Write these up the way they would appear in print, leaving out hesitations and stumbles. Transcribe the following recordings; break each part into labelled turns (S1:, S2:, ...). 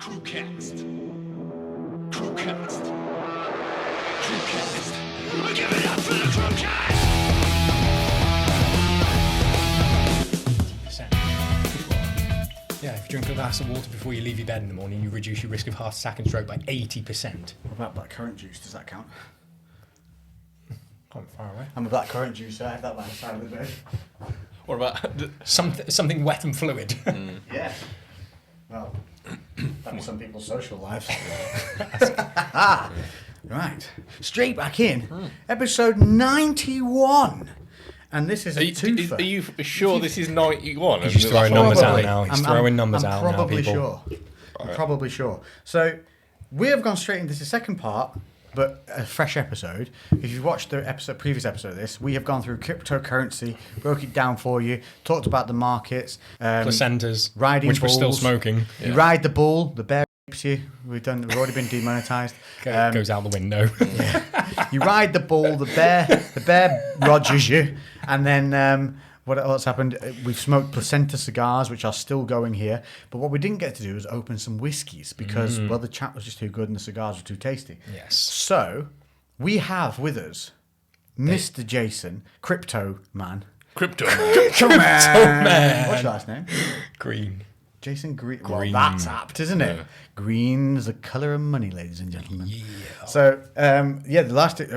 S1: CREWCast. CREWCast. CREWCast. Give it up for the CREWCast!
S2: Yeah, if you drink a glass of water before you leave your bed in the morning, you reduce your risk of heart attack and stroke by 80%.
S3: What about blackcurrant juice? Does that count?
S2: Quite far away.
S3: I'm a blackcurrant juice, so I have that by the side of the bed.
S4: What about
S2: something wet and fluid?
S3: Yeah. Well, that'd be some people's social lives. Right. Straight back in. Episode 91. And this is a twofer.
S4: Are you sure this is 91?
S2: He's just throwing numbers out now. He's throwing numbers out now,
S3: I'm probably
S2: people.
S3: sure. I'm probably sure. So we have gone straight into the second part, but a fresh episode. If you've watched the previous episode of this, we have gone through cryptocurrency, broke it down for you, talked about the markets,
S2: placentas,
S3: riding
S2: which
S3: bulls.
S2: we're still smoking.
S3: You ride the bull, the bear rapes you. We've already been demonetized.
S2: Goes out the window.
S3: You ride the bull, the bear rogers you, and then what else happened? We've smoked placenta cigars, which are still going here. But what we didn't get to do was open some whiskies because, well, the chat was just too good and the cigars were too tasty.
S2: Yes.
S3: So we have with us Mr. Jason, Crypto Man.
S4: Crypto
S3: Man. What's your last name?
S2: Green.
S3: Jason Green. Well,
S2: Green.
S3: that's apt, isn't it?
S4: Yeah.
S3: Green is the colour of money, ladies and gentlemen.
S2: Yeah.
S3: So, a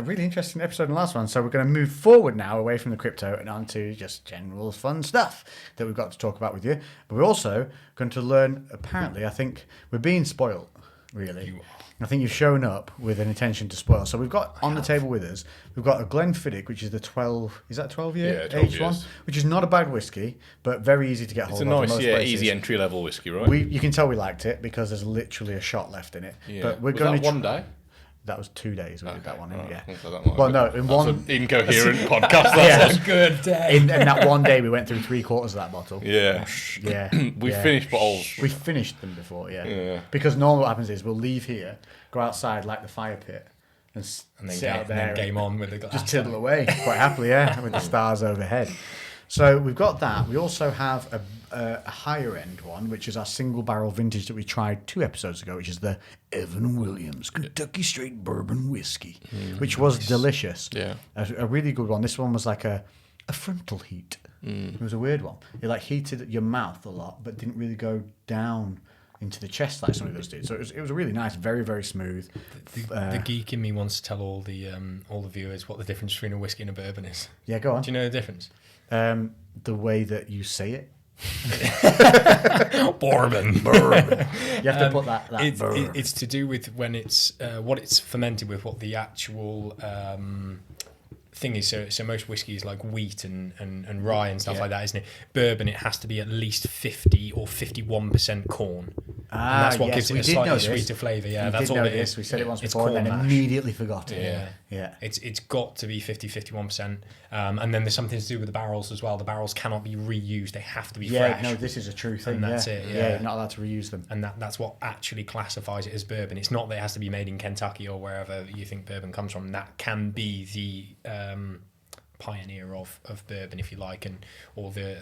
S3: really interesting episode in the last one. So we're going to move forward now away from the crypto and onto just general fun stuff that we've got to talk about with you. But we're also going to learn, apparently, I think we're being spoiled, really.
S2: You are.
S3: I think you've shown up with an intention to spoil. So we've got on the table with us, we've got a Glenfiddich, which is the 12-year
S4: 12
S3: aged one,
S4: years.
S3: which is not a bad whiskey, but very easy to get hold
S4: It's a
S3: of.
S4: nice,
S3: in most places.
S4: easy entry level whiskey, right?
S3: You can tell we liked it because there's literally a shot left in it.
S4: Yeah.
S3: But we're
S4: Was
S3: going
S4: that
S3: to
S4: one day?
S3: That was 2 days we did that one.
S4: Right.
S3: Yeah.
S4: So that might
S3: Well,
S4: be-
S3: no, in
S4: that's
S3: one
S4: an incoherent podcast.
S3: Yeah.
S4: That's
S2: A good day.
S3: in that one day we went through 3/4 of that bottle.
S4: yeah.
S3: Yeah.
S4: We
S3: yeah.
S4: finished bottles.
S3: We finished them before, yeah.
S4: Yeah.
S3: Because normally what happens is we'll leave here, go outside like the fire pit, and
S2: And then,
S3: sit out there.
S2: and then game on with the glass.
S3: Just tiddle away quite happily, yeah, with the stars overhead. So we've got that. We also have a higher end one, which is our single barrel vintage that we tried 2 episodes ago, which is the Evan Williams Kentucky Straight Bourbon Whiskey, which was delicious.
S4: Yeah.
S3: A really good one. This one was like a frontal heat. It was a weird one. It like heated your mouth a lot, but didn't really go down into the chest like some of those did. So it was really nice, very, very smooth.
S2: The geek in me wants to tell all the viewers what the difference between a whiskey and a bourbon is.
S3: Yeah, go on.
S2: Do you know the difference?
S3: The way that you say it.
S2: Bourbon.
S3: You have to put that
S2: it's to do with when it's what it's fermented with, what the actual thing is. So most whiskey is like wheat and rye and stuff like that, isn't it? Bourbon, it has to be at least 50 or 51% corn. And that's what gives it a slightly sweeter flavour. Yeah, that's all it is.
S3: We said it once
S2: It's
S3: before and then
S2: corn mash.
S3: immediately forgot it.
S2: Yeah.
S3: Yeah.
S2: It's got to be 50-51%. And then there's something to do with the barrels as well. The barrels cannot be reused. They have to be fresh.
S3: No, this is a true thing.
S2: And that's it,
S3: Yeah,
S2: yeah.
S3: you're not allowed to reuse them.
S2: And that's what actually classifies it as bourbon. It's not that it has to be made in Kentucky or wherever you think bourbon comes from. That can be the pioneer of bourbon, if you like, or the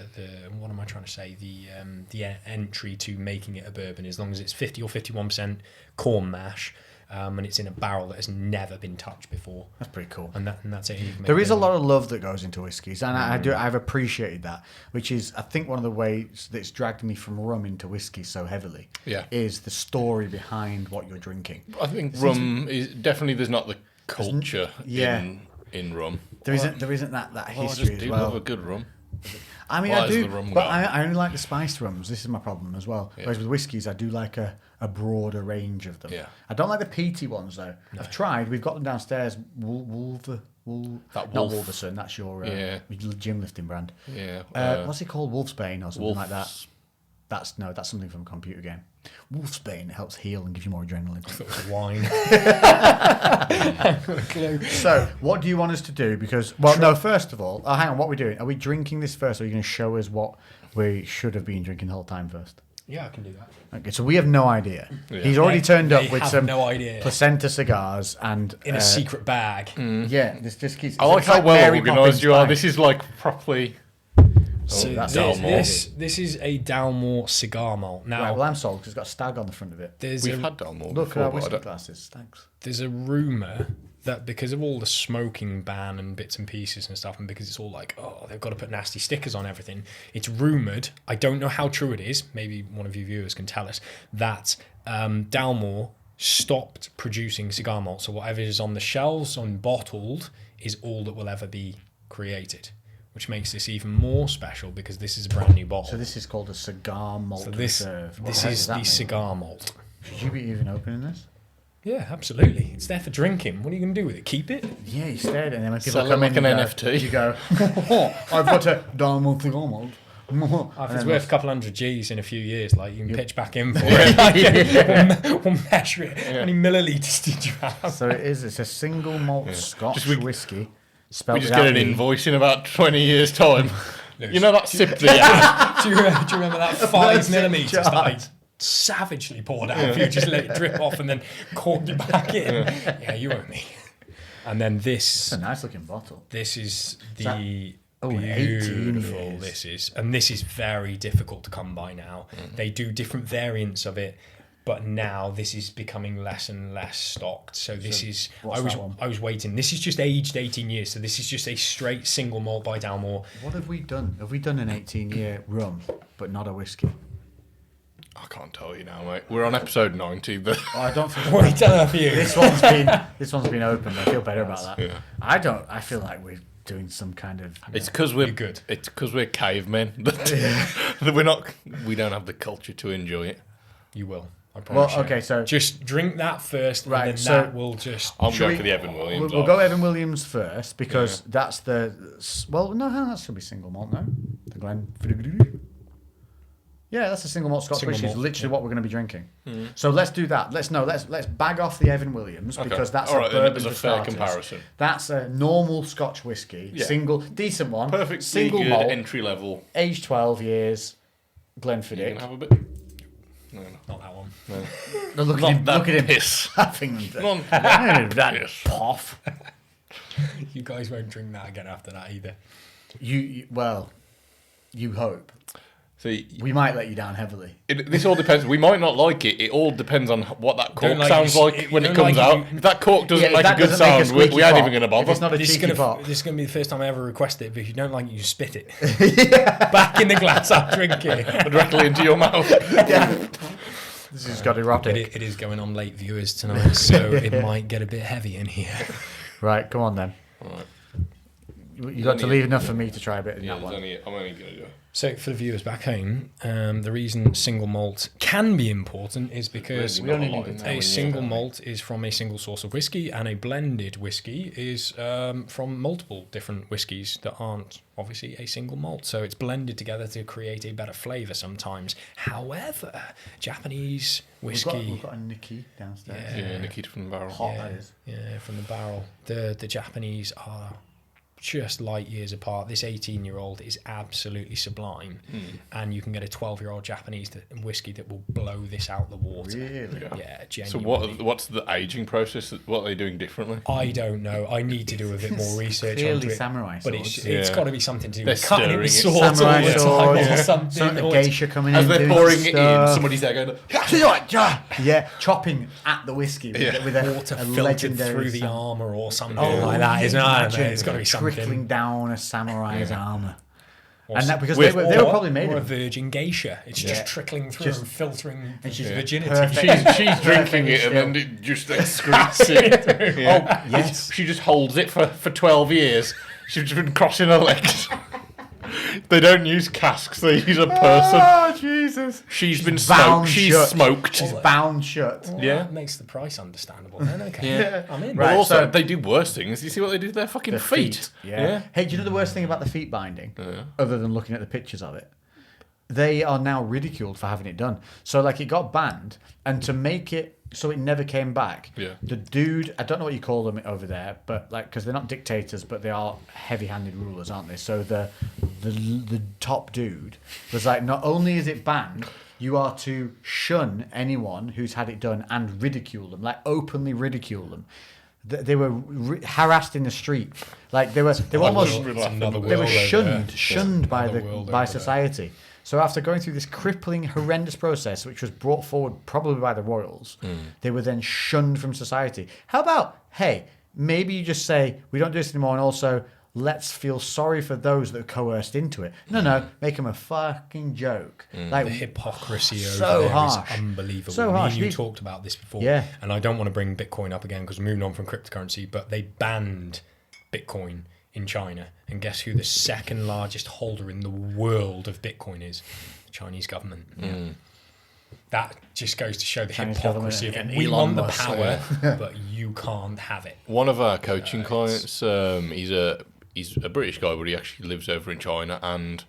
S2: what am I trying to say? The entry to making it a bourbon, as long as it's 50 or 51% corn mash, and it's in a barrel that has never been touched before.
S3: That's pretty cool.
S2: And that's it.
S3: There is a lot of love that goes into whiskies, and I've appreciated that, which is, I think, one of the ways that's dragged me from rum into whiskey so heavily.
S4: Yeah.
S3: Is the story behind what you're drinking.
S4: I think rum is definitely, the's not the culture
S3: Yeah.
S4: in rum.
S3: There isn't that
S4: I
S3: history
S4: just
S3: as
S4: do
S3: well.
S4: love a good rum.
S3: I mean,
S4: Why
S3: I
S4: is
S3: do,
S4: the rum
S3: but
S4: gone?
S3: I only like the spiced rums. This is my problem as well.
S4: Yeah.
S3: Whereas with whiskies, I do like a broader range of them.
S4: Yeah.
S3: I don't like the peaty ones though. I've tried. We've got them downstairs.
S4: That
S3: Not
S4: Wolf.
S3: Wolverson. That's your
S4: Yeah.
S3: gym lifting brand.
S4: Yeah.
S3: What's it called? Wolfsbane or something like that.
S4: Wolf's-
S3: That's something from a computer game. Wolfsbane helps heal and gives you more adrenaline.
S2: It was wine.
S3: So, what do you want us to do? Because, well, no, first of all, hang on, what are we doing? Are we drinking this first, or are you going to show us what we should have been drinking the whole time first?
S2: Yeah, I can do that.
S3: Okay, so we have no idea.
S4: Yeah.
S3: He's already turned
S2: They
S3: up with
S2: have
S3: some
S2: no idea.
S3: placenta cigars and...
S2: In a secret bag.
S3: Yeah, this just keeps...
S4: I like
S3: it's
S4: how well
S3: Mary
S4: organised
S3: Poppins
S4: you are.
S3: bag.
S4: This is like properly
S2: So
S3: that's
S2: this is a Dalmore cigar malt. Now,
S3: Right, well, I'm sold because it's got a stag on the front of it.
S4: We've had Dalmore
S3: Look at
S4: before,
S3: our
S4: but I
S3: whiskey
S4: don't...
S3: glasses, stags.
S2: there's a rumor that because of all the smoking ban and bits and pieces and stuff, and because it's all like, oh, they've got to put nasty stickers on everything, it's rumored, I don't know how true it is, maybe one of you viewers can tell us, that Dalmore stopped producing cigar malt. So whatever is on the shelves and bottled is all that will ever be created, which makes this even more special because this is a brand new bottle.
S3: So this is called a cigar malt
S2: So this
S3: reserve. What
S2: this
S3: the heck
S2: is
S3: does that
S2: the
S3: mean?
S2: cigar malt.
S3: Should you be even opening this?
S2: Yeah, absolutely. It's there for drinking. What are you going to do with it? Keep it?
S3: Yeah, you stared, and then when people
S4: Sell it
S3: come
S4: like
S3: in,
S4: an
S3: you
S4: NFT.
S3: you go, oh, I've got a Dalmore cigar malt.
S2: If it's worth a couple hundred G's in a few years, like you can pitch back in for it. We'll measure it. How many millilitres did you have?
S3: So it's a single malt Scotch whiskey. Spelled
S4: We just get
S3: without
S4: an
S3: the-
S4: invoice in about 20 years' time.
S2: Look,
S4: You know that sip that you had?
S2: do you remember that 5 millimetres that I
S3: charge.
S2: savagely poured out of you? Just let it drip off and then corked it back in. Yeah, you owe me. And then
S3: It's a nice looking bottle.
S2: this is
S3: that-
S2: the
S3: Oh, 18
S2: beautiful
S3: years.
S2: this is, and this is very difficult to come by now. They do different variants of it, but now this is becoming less and less stocked. So this is
S3: what's that one?
S2: I was waiting. This is just aged 18 years, so this is just a straight single malt by Dalmore.
S3: What have we done? Have we done an 18-year rum, but not a whiskey?
S4: I can't tell you now, mate. We're on episode 90. But
S3: Oh, I don't think
S2: What have we done for you?
S3: this one's been opened. I feel better about that.
S4: Yeah.
S3: I feel like we're doing some kind of.
S4: it's because we're
S2: You're good.
S4: It's because we're cavemen that we're not. We don't have the culture to enjoy it.
S2: You will. I
S3: Well,
S2: promise you.
S3: okay, so
S2: Just drink that first,
S3: Right,
S2: and then
S3: so-
S2: that will just.
S4: I'm
S3: Should
S4: going
S3: we-
S4: for the Evan Williams.
S3: we'll go Evan Williams first because that's the. Well, no, that should be single malt. No, the Glen. Yeah, that's a single malt Scotch
S2: Single
S3: whiskey. It's
S2: malt,
S3: literally what we're going to be drinking. So let's do that. Let's bag off the Evan Williams
S4: Okay.
S3: because that's
S4: All
S3: a
S4: right, then
S3: bourbon
S4: as a
S3: for
S4: fair
S3: starters.
S4: comparison.
S3: That's a normal Scotch whiskey,
S4: Yeah.
S3: single, decent one,
S4: Perfect,
S3: single
S4: good
S3: malt,
S4: entry level.
S3: age 12 years,
S4: You
S3: Glenfiddich.
S4: can have a bit. No,
S2: Not that one.
S3: No, look
S4: Not
S3: at him,
S4: that
S3: look at him
S4: piss.
S3: having
S4: Not
S3: that
S4: piss.
S3: poff.
S2: You guys won't drink that again after that either.
S3: Well, you hope.
S4: See,
S3: We might let you down heavily.
S4: this all depends. We might not like it. It all depends on what that cork
S2: Don't like
S4: sounds
S2: you-
S4: like when it
S2: don't
S4: comes
S2: like
S4: out.
S2: you-
S4: If that cork doesn't
S3: Yeah, if
S4: make
S3: that
S4: a good
S3: doesn't make a
S4: sound, we
S3: squeaky
S4: ain't
S3: pop,
S4: even going to
S3: if
S4: bother.
S3: it's not a
S2: This is
S3: cheeky pop.
S2: gonna be the first time I ever request it, but if you don't like it, you spit it. Back in the glass, I'll drink it.
S4: Directly into your mouth.
S3: This has got erotic.
S2: It is going on late viewers tonight, so it might get a bit heavy in here.
S3: Right, come on then.
S4: Alright.
S3: You got to leave enough for me to try a bit in
S4: Yeah,
S3: that one.
S4: I'm only going to do it.
S2: So for the viewers back home, the reason single malt can be important is because
S4: Really not a lot in there when
S2: a
S4: you
S2: single
S4: know.
S2: malt is from a single source of whiskey, and a blended whiskey is from multiple different whiskies that aren't obviously a single malt. So it's blended together to create a better flavour sometimes. However, Japanese whiskey.
S3: We've got a Nikki downstairs.
S4: Yeah, Nikita from the barrel.
S3: Hot, that is.
S2: Yeah, from the barrel. The Japanese are just light years apart. This 18-year-old is absolutely sublime, and you can get a 12-year-old Japanese whiskey that will blow this out the water.
S3: Really?
S2: Yeah,
S4: So
S2: genuinely.
S4: what's the aging process? What are they doing differently?
S2: I don't know. I need to do a bit more research
S3: Clearly
S2: onto it.
S3: samurai
S2: But
S3: swords.
S2: it's
S4: Yeah.
S2: got to be something to do
S4: They're
S2: with cutting it with
S4: stirring it.
S2: swords all
S3: Samurai
S2: the time
S3: swords,
S2: or something.
S3: Some
S2: or
S3: geisha coming
S4: As
S3: in.
S4: they're
S3: doing
S4: pouring it in,
S3: stuff.
S4: somebody's there going,
S3: Yeah, chopping at the whiskey with a
S2: water
S3: a
S2: filtered
S3: legendary
S2: through the
S3: sam-
S2: armour or something
S3: Oh,
S2: like that. Isn't it? I don't know.
S3: imagine
S2: It's got to be
S3: trickling
S2: something.
S3: down a samurai's armour.
S2: Or
S3: And that because
S2: with-
S3: they were probably made
S2: or a
S3: of
S2: virgin geisha. It's
S3: Yeah.
S2: just trickling through
S3: Just-
S2: and filtering
S3: and she's
S2: virginity.
S3: perfect.
S4: she's drinking it and then it just excretes it. Yeah.
S3: Oh, yes.
S4: She just holds it for 12 years. She's just been crossing her legs. They don't use casks, they use a person.
S3: Oh, Jesus.
S4: She's been
S3: bound
S4: smoked. She's
S3: shut.
S4: smoked.
S3: She's bound shut.
S2: Well,
S4: Yeah.
S2: that makes the price understandable then. Okay.
S4: Yeah.
S2: I'm in.
S3: Right.
S4: But also,
S3: so-
S4: they do worse things. You see what they do to their fucking
S3: The
S4: feet?
S3: Yeah. Hey, do you know the worst thing about the feet binding? Other than looking at the pictures of it? They are now ridiculed for having it done. So, like, it got banned, and to make it so it never came back,
S4: Yeah.
S3: the dude, I don't know what you call them over there, but, like, because they're not dictators, but they are heavy-handed rulers, aren't they? So the top dude was like, not only is it banned, you are to shun anyone who's had it done and ridicule them, like, openly ridicule them. They were harassed in the street. Like they were almost they were shunned by society. So after going through this crippling, horrendous process, which was brought forward probably by the royals, they were then shunned from society. How about, hey, maybe you just say, we don't do this anymore, and also, let's feel sorry for those that are coerced into it. No, make them a fucking joke. Like,
S2: the hypocrisy over
S3: so
S2: there
S3: harsh.
S2: is unbelievable.
S3: So harsh.
S2: You talked about this before, and I don't want to bring Bitcoin up again because we're moving on from cryptocurrency, but they banned Bitcoin in China, and guess who the second largest holder in the world of Bitcoin is? The Chinese government. That just goes to show the hypocrisy of it. We want the power, but you can't have it.
S4: One of our coaching clients, he's a British guy, but he actually lives over in China, and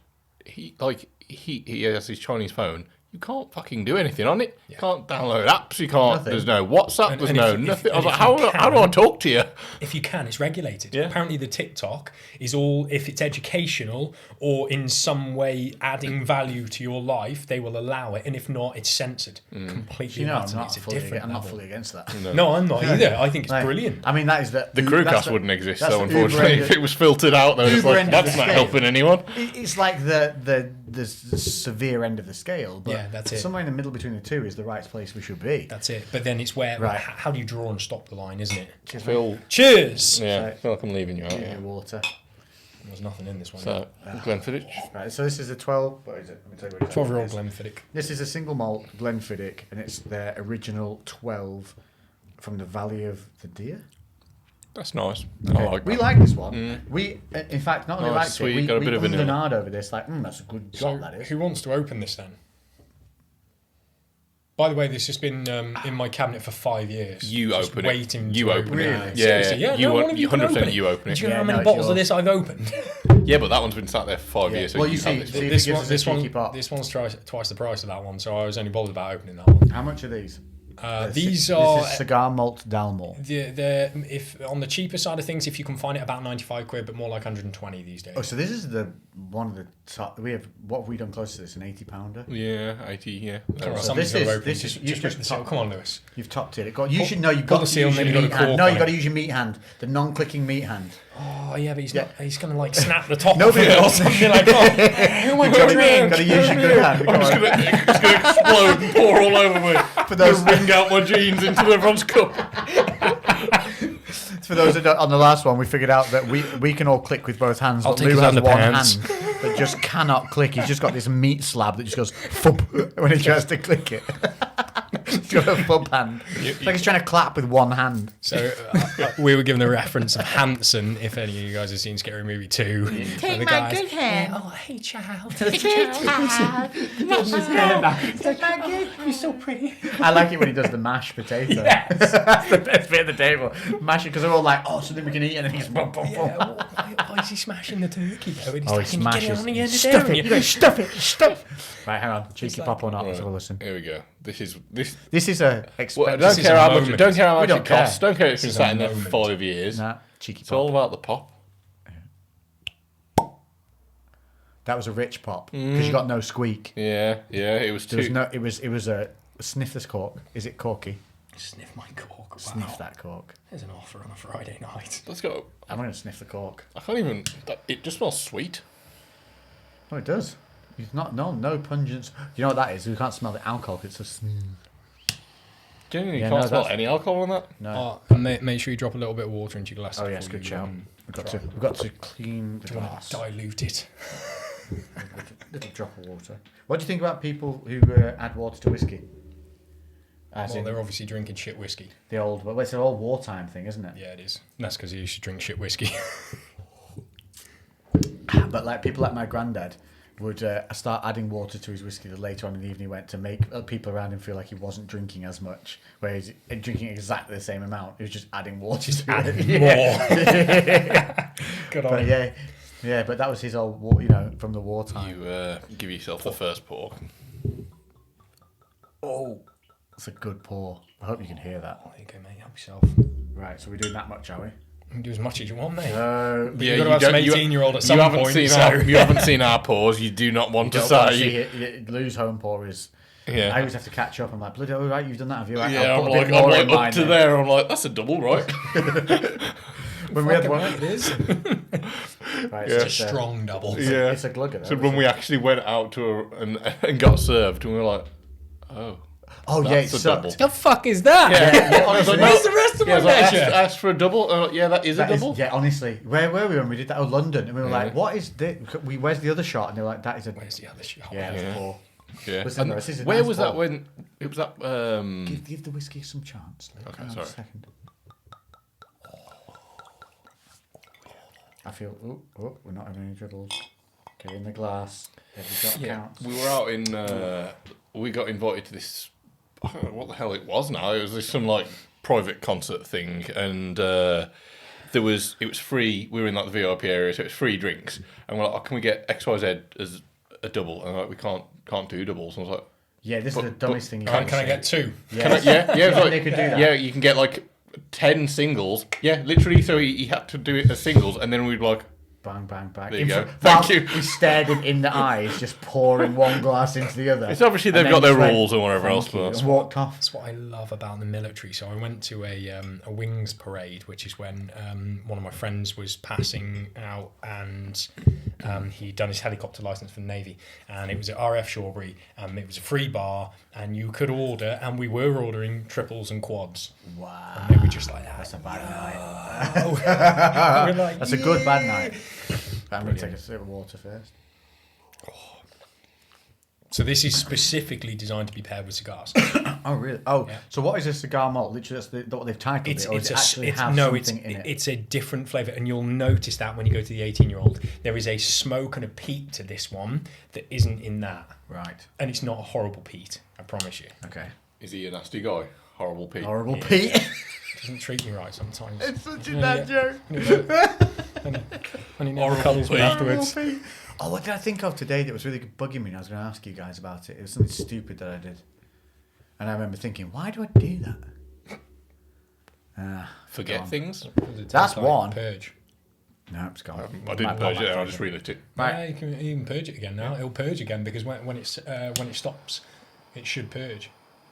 S4: he has his Chinese phone. You can't fucking do anything on it. You can't download apps. You can't. Nothing. There's no WhatsApp. There's no nothing. I was like, how do I talk to you?
S2: If you can, it's regulated. Yeah. Apparently, the TikTok is all, if it's educational or in some way adding value to your life, they will allow it. And if not, it's censored completely.
S3: I'm not fully against that.
S2: No, I'm not either. I think it's brilliant.
S3: I mean, that is the
S4: CREWCast wouldn't exist, though, unfortunately. If it was filtered out, though, it's like, that's not helping anyone.
S3: It's like the severe end of the scale, but
S2: that's it.
S3: Somewhere in the middle between the two is the right place we should be.
S2: That's it. But then it's where, how do you draw and stop the line, isn't it?
S4: Phil.
S2: Cheers!
S4: Yeah, I feel like I'm leaving you out.
S3: Yeah, water.
S2: There's nothing in this one.
S4: So, Glenfiddich.
S3: Right, so this is a 12... What is it? Let me tell you what it is.
S2: 12-year-old Glenfiddich.
S3: This is a single malt Glenfiddich, and it's their original 12 from the Valley of the Deer.
S4: That's nice.
S3: Okay.
S4: I like that.
S3: We like this one. We, in fact, not only liked
S4: sweet.
S3: it, we
S4: Got a bit of vanilla.
S3: nard over this. Like, that's a good job, that is.
S2: Who wants to open this then? By the way, this has been in my cabinet for 5 years.
S4: You open it.
S2: Waiting
S4: You
S2: to
S4: open it.
S3: Really?
S2: Seriously,
S4: Yeah.
S2: no, one of you can
S4: 100%
S2: open it.
S4: you open it.
S2: Do you know how
S3: Yeah,
S2: many
S3: no,
S2: bottles
S3: it's
S2: of this I've opened?
S4: Yeah, but that one's been sat there for 5 years. So
S3: Well, you
S4: have
S3: see,
S4: this.
S3: see if it gives us a cheeky pop.
S2: This one's twice the price of that one, so I was only bothered about opening that one.
S3: How much are these?
S2: These are...
S3: This is Cigar Malt Dalmore.
S2: If on the cheaper side of things, if you can find it, about 95 quid, but more like 120 these days.
S3: Oh, so this is the one of the top... What have we done close to this? An 80 pounder?
S4: Yeah, 80, yeah.
S3: So this is
S2: just top. Come on, Lewis.
S3: You've topped it. You should know you've got
S2: the
S3: to
S2: seal
S3: use
S2: and
S3: your
S2: then
S3: meat
S2: you've got a
S3: hand.
S2: cork
S3: No,
S2: on
S3: you've got
S2: it.
S3: to use your meat hand. The non-clicking meat hand.
S2: Oh yeah, but he's going to like snap the top
S3: Nobody
S2: of it or
S3: else.
S2: something like that. Who am I going around?
S3: Got to use your good hand.
S4: I'm just going to explode and pour all over me.
S3: For those
S4: wring out my jeans into everyone's cup.
S3: For those that don't, on the last one, we figured out that we can all click with both hands.
S2: I'll
S3: But
S2: take
S3: Lou
S2: his
S3: has one
S2: underpants.
S3: hand that just cannot click. He's just got this meat slab that just goes thump when he tries to click it. He's got a thump hand. It's like he's trying to clap with one hand.
S2: So we were given a reference of Hanson, if any of you guys have seen Scary Movie 2.
S5: Take
S2: the
S5: my
S2: guys,
S5: good hand.
S2: Oh, hey, child. You're so pretty.
S3: I like it when he does the mashed potato.
S2: Yes.
S3: That's the best bit of the table. Mash it because they're all like, oh, something we can eat, and then he's boom, boom, boom.
S2: Yeah, why is he smashing the turkey though?
S3: Oh, he smashes.
S2: On the end
S3: Stuff
S2: of
S3: it. You go, stuff it. Stuff. Right, hang on. Cheeky
S2: like-
S3: pop or not? Let's
S4: Right.
S3: have a listen.
S4: Here we go. This is
S3: This is a
S4: Well,
S3: expensive.
S4: don't
S2: is
S4: care
S2: a
S4: how much.
S2: moment.
S4: Don't care how
S3: We
S4: much
S3: don't
S4: it costs.
S3: care.
S4: Don't care if it's been
S2: is
S4: sat
S2: a
S4: in there
S2: moment.
S4: for 5 years.
S3: Nah, cheeky
S4: It's all
S3: pop.
S4: about the pop.
S3: That was a rich pop because you got no squeak.
S4: Yeah. It was
S3: There was
S4: too.
S3: no. It was a sniff this cork. Is it corky?
S2: Sniff my cork. Wow.
S3: Sniff that cork.
S2: There's an offer on a Friday night.
S4: Let's go.
S3: I'm gonna sniff the cork.
S4: I can't even. It just smells sweet.
S3: Oh, it does. It's not no pungence. You know what that is? We can't smell the alcohol. It's just
S4: Genuinely, you
S3: Yeah,
S4: can't
S3: no,
S4: smell
S3: that's-
S4: any alcohol on that.
S3: no.
S2: And make sure you drop a little bit of water into your glass.
S3: Oh yes,
S2: before
S3: good
S2: you,
S3: shout. We've got to clean the
S2: Do you want
S3: glass.
S2: to dilute it?
S3: Little drop of water. What do you think about people who add water to whiskey? As
S2: Well,
S3: in
S2: they're obviously drinking shit whiskey.
S3: the old. Well, it's an old wartime thing, isn't it?
S2: Yeah, it is. And that's because you should drink shit whiskey.
S3: But like people like my granddad would start adding water to his whiskey the later on in the evening he went to make people around him feel like he wasn't drinking as much, where he's drinking exactly the same amount. He was just adding water to
S2: adding
S3: it.
S2: more. Good on
S3: But
S2: him.
S3: yeah, but that was his old, from the wartime.
S4: You give yourself the first pour.
S3: Oh, that's a good pour. I hope you can hear that.
S2: There you go, mate. Help yourself.
S3: Right, so we're doing that much, are we?
S2: You can do as much as you want, mate.
S3: No.
S2: But you've got to have some 18-year-old at some
S4: you haven't
S2: point.
S4: Seen
S2: so.
S4: you haven't seen our pours. You do not want to
S3: Don't want to
S4: say.
S3: see it. Lou's home pour is
S4: Yeah.
S3: I always have to catch up. I'm like, bloody hell, right, you've done that, have you? Right,
S4: Yeah,
S3: I'll
S4: I'm
S3: put a
S4: like,
S3: bit more in
S4: up
S3: mine
S4: to
S3: then.
S4: there. I'm like, that's a double, right?
S3: When we had
S2: Fucking
S3: one,
S2: right, it is.
S3: right,
S4: Yeah.
S3: so
S2: It's a strong double.
S4: Yeah.
S3: It's a glugger. Though,
S4: So when we actually went out to and got served, and we were like, oh.
S3: oh yeah, it
S4: That's a
S3: sucked.
S4: double.
S2: The fuck is that?
S3: Yeah, honestly,
S2: Where's the rest of
S4: Yeah,
S2: my
S4: so I
S2: measure?
S4: asked for a double. And I'm like, yeah, that is
S3: That
S4: a
S3: is-
S4: double.
S3: yeah, honestly, where were we when we did that? Oh, London, and we were like, "What is this? Where's the other shot?" And they were like, "That is a
S2: Where's the other shot?
S3: yeah, that's
S4: Yeah.
S3: poor."
S4: Yeah.
S3: Listen,
S4: And
S3: Ross, this is a
S4: where
S3: nice
S4: was that
S3: ball.
S4: when it was that?
S3: Give the whiskey some chance. Luke.
S4: Okay,
S3: Hang on
S4: sorry.
S3: a second. I feel. Oh, we're not having any dribbles. Okay, in the glass. Every drop
S4: Yeah,
S3: counts.
S4: we were out in. We got invited to this. I don't know what the hell it was now. It was some like private concert thing, and it was free. We were in like the VIP area, so it was free drinks. And we're like, oh, can we get XYZ as a double? And like, we can't do doubles. And I was like,
S3: Yeah, this is the dumbest thing you
S2: Can
S3: can
S2: I get two?
S3: Yeah,
S4: can I, yeah, yeah. It was like,
S3: they could do that.
S4: Yeah, you can get like 10 singles. Yeah, literally. So he had to do it as singles, and then we'd like.
S3: Bang, bang, bang.
S4: There you go.
S3: While
S4: Thank you.
S3: We stared him in the eyes, just pouring one glass into the other.
S4: It's obviously
S3: And
S4: they've
S3: then
S4: got their
S3: just went,
S4: rules and whatever
S3: "Thank
S4: else,
S3: you,"
S4: but
S3: and walked off.
S2: That's what I love about the military. So I went to a wings parade, which is when one of my friends was passing out, and he'd done his helicopter license for the Navy, and it was at RF Shawbury. It was a free bar, and you could order, and we were ordering triples and quads.
S3: Wow.
S2: And they were just like that.
S3: That's a bad night.
S2: We're like,
S3: That's a good bad night. But I'm going to take a sip of water first.
S2: So this is specifically designed to be paired with cigars.
S3: Oh, really? Oh,
S2: Yeah.
S3: so what is a cigar malt? Literally, that's what they've titled it, or does it actually have
S2: it's
S3: something in it?
S2: it's a different flavour, and you'll notice that when you go to the 18-year-old, there is a smoke and a peat to this one that isn't in that,
S3: Right.
S2: and it's not a horrible peat. I promise you.
S3: Okay.
S4: is he a nasty guy? Horrible Pete.
S3: Horrible Pete.
S2: Doesn't treat me right sometimes.
S3: It's such a
S2: Yeah,
S3: bad
S2: yeah.
S3: joke.
S2: And he never colours me afterwards.
S3: Horrible Pete. Oh, what did I think of today that was really bugging me? And I was going to ask you guys about it. It was something stupid that I did. And I remember thinking, why do I do that?
S4: Forget
S3: gone.
S4: things.
S2: Does it taste
S3: That's
S2: like
S3: one.
S2: Purge.
S3: No, it's gone.
S4: I didn't purge it, I just relit it.
S3: Right.
S2: Yeah, you can purge it again now. It'll purge again because when it stops, it should purge.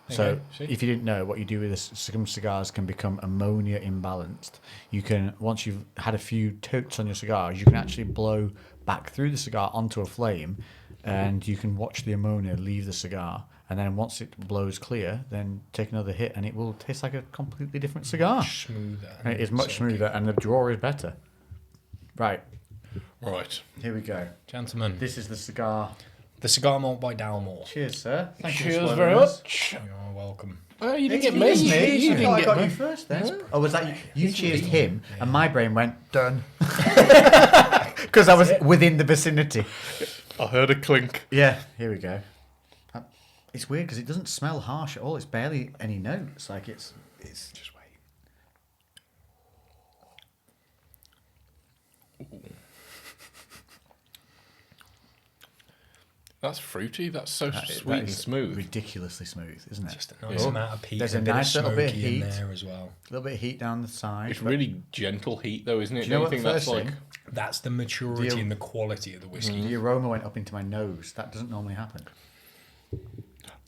S2: There
S3: So,
S2: you go. See?
S3: if you didn't know, what you do with this, some cigars can become ammonia imbalanced. You can, once you've had a few totes on your cigars, you can actually blow back through the cigar onto a flame, and you can watch the ammonia leave the cigar. And then once it blows clear, then take another hit, and it will taste like a completely different cigar.
S2: Smoother.
S3: And it is much
S2: silky.
S3: smoother, and the draw is better. Right,
S4: Right.
S3: here we go.
S2: Gentlemen,
S3: This is the cigar.
S2: the cigar malt by Dalmore.
S3: Cheers, sir. Thank you for
S4: Cheers
S3: spoiling
S4: very
S3: us.
S4: much.
S2: You're welcome.
S4: Oh, you didn't
S3: It's
S4: get me.
S3: me.
S4: You
S3: I
S4: didn't
S3: thought I
S4: get
S3: got
S4: me.
S3: you first then. Oh, was that you? You cheered him, and my brain went done. Because I was within the vicinity.
S4: I heard a clink.
S3: Yeah, here we go. It's weird because it doesn't smell harsh at all. It's barely any notes. Like it's
S2: Just wait.
S4: That's fruity. That's so
S3: that
S4: sweet and
S3: is
S4: smooth.
S3: Ridiculously smooth, isn't it?
S2: Just a nice
S3: Oh,
S2: amount of peat.
S3: there's
S2: and
S3: a
S2: a bit
S3: nice
S2: of
S3: little bit of
S2: smoky in
S3: heat.
S2: there as well.
S3: A little bit of heat down the side.
S4: It's
S3: but
S4: really gentle heat, though, isn't it?
S3: Do you know
S4: Don't
S3: what
S4: you
S3: the
S4: think that's
S3: first
S4: like?
S3: thing?
S2: That's the maturity
S3: The-
S2: and the quality of the whiskey.
S3: The aroma went up into my nose. That doesn't normally happen.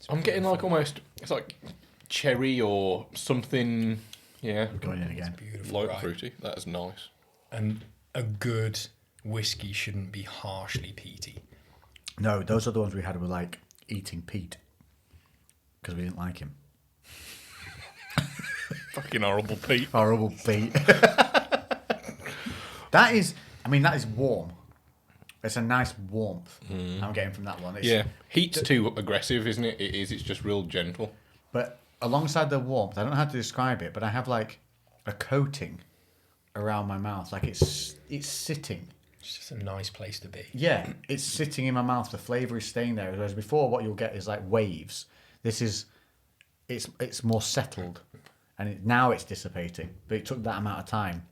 S4: I'm getting like almost. It's like cherry or something. Yeah.
S3: Going in again.
S2: Beautiful,
S4: Light
S2: right?
S4: fruity. That is nice.
S2: And a good whiskey shouldn't be harshly peaty.
S3: No, those are the ones we had were like eating Pete because we didn't like him.
S4: Fucking horrible Pete.
S3: Horrible Pete. That is warm. It's a nice warmth I'm getting from that one. It's,
S4: Yeah. Heat's too aggressive, isn't it? It is. It's just real gentle.
S3: But alongside the warmth, I don't know how to describe it, but I have like a coating around my mouth. Like it's sitting.
S2: It's just a nice place to be.
S3: Yeah, it's sitting in my mouth. The flavour is staying there. Whereas before, what you'll get is like waves. This is, it's more settled, and now it's dissipating. But it took that amount of time.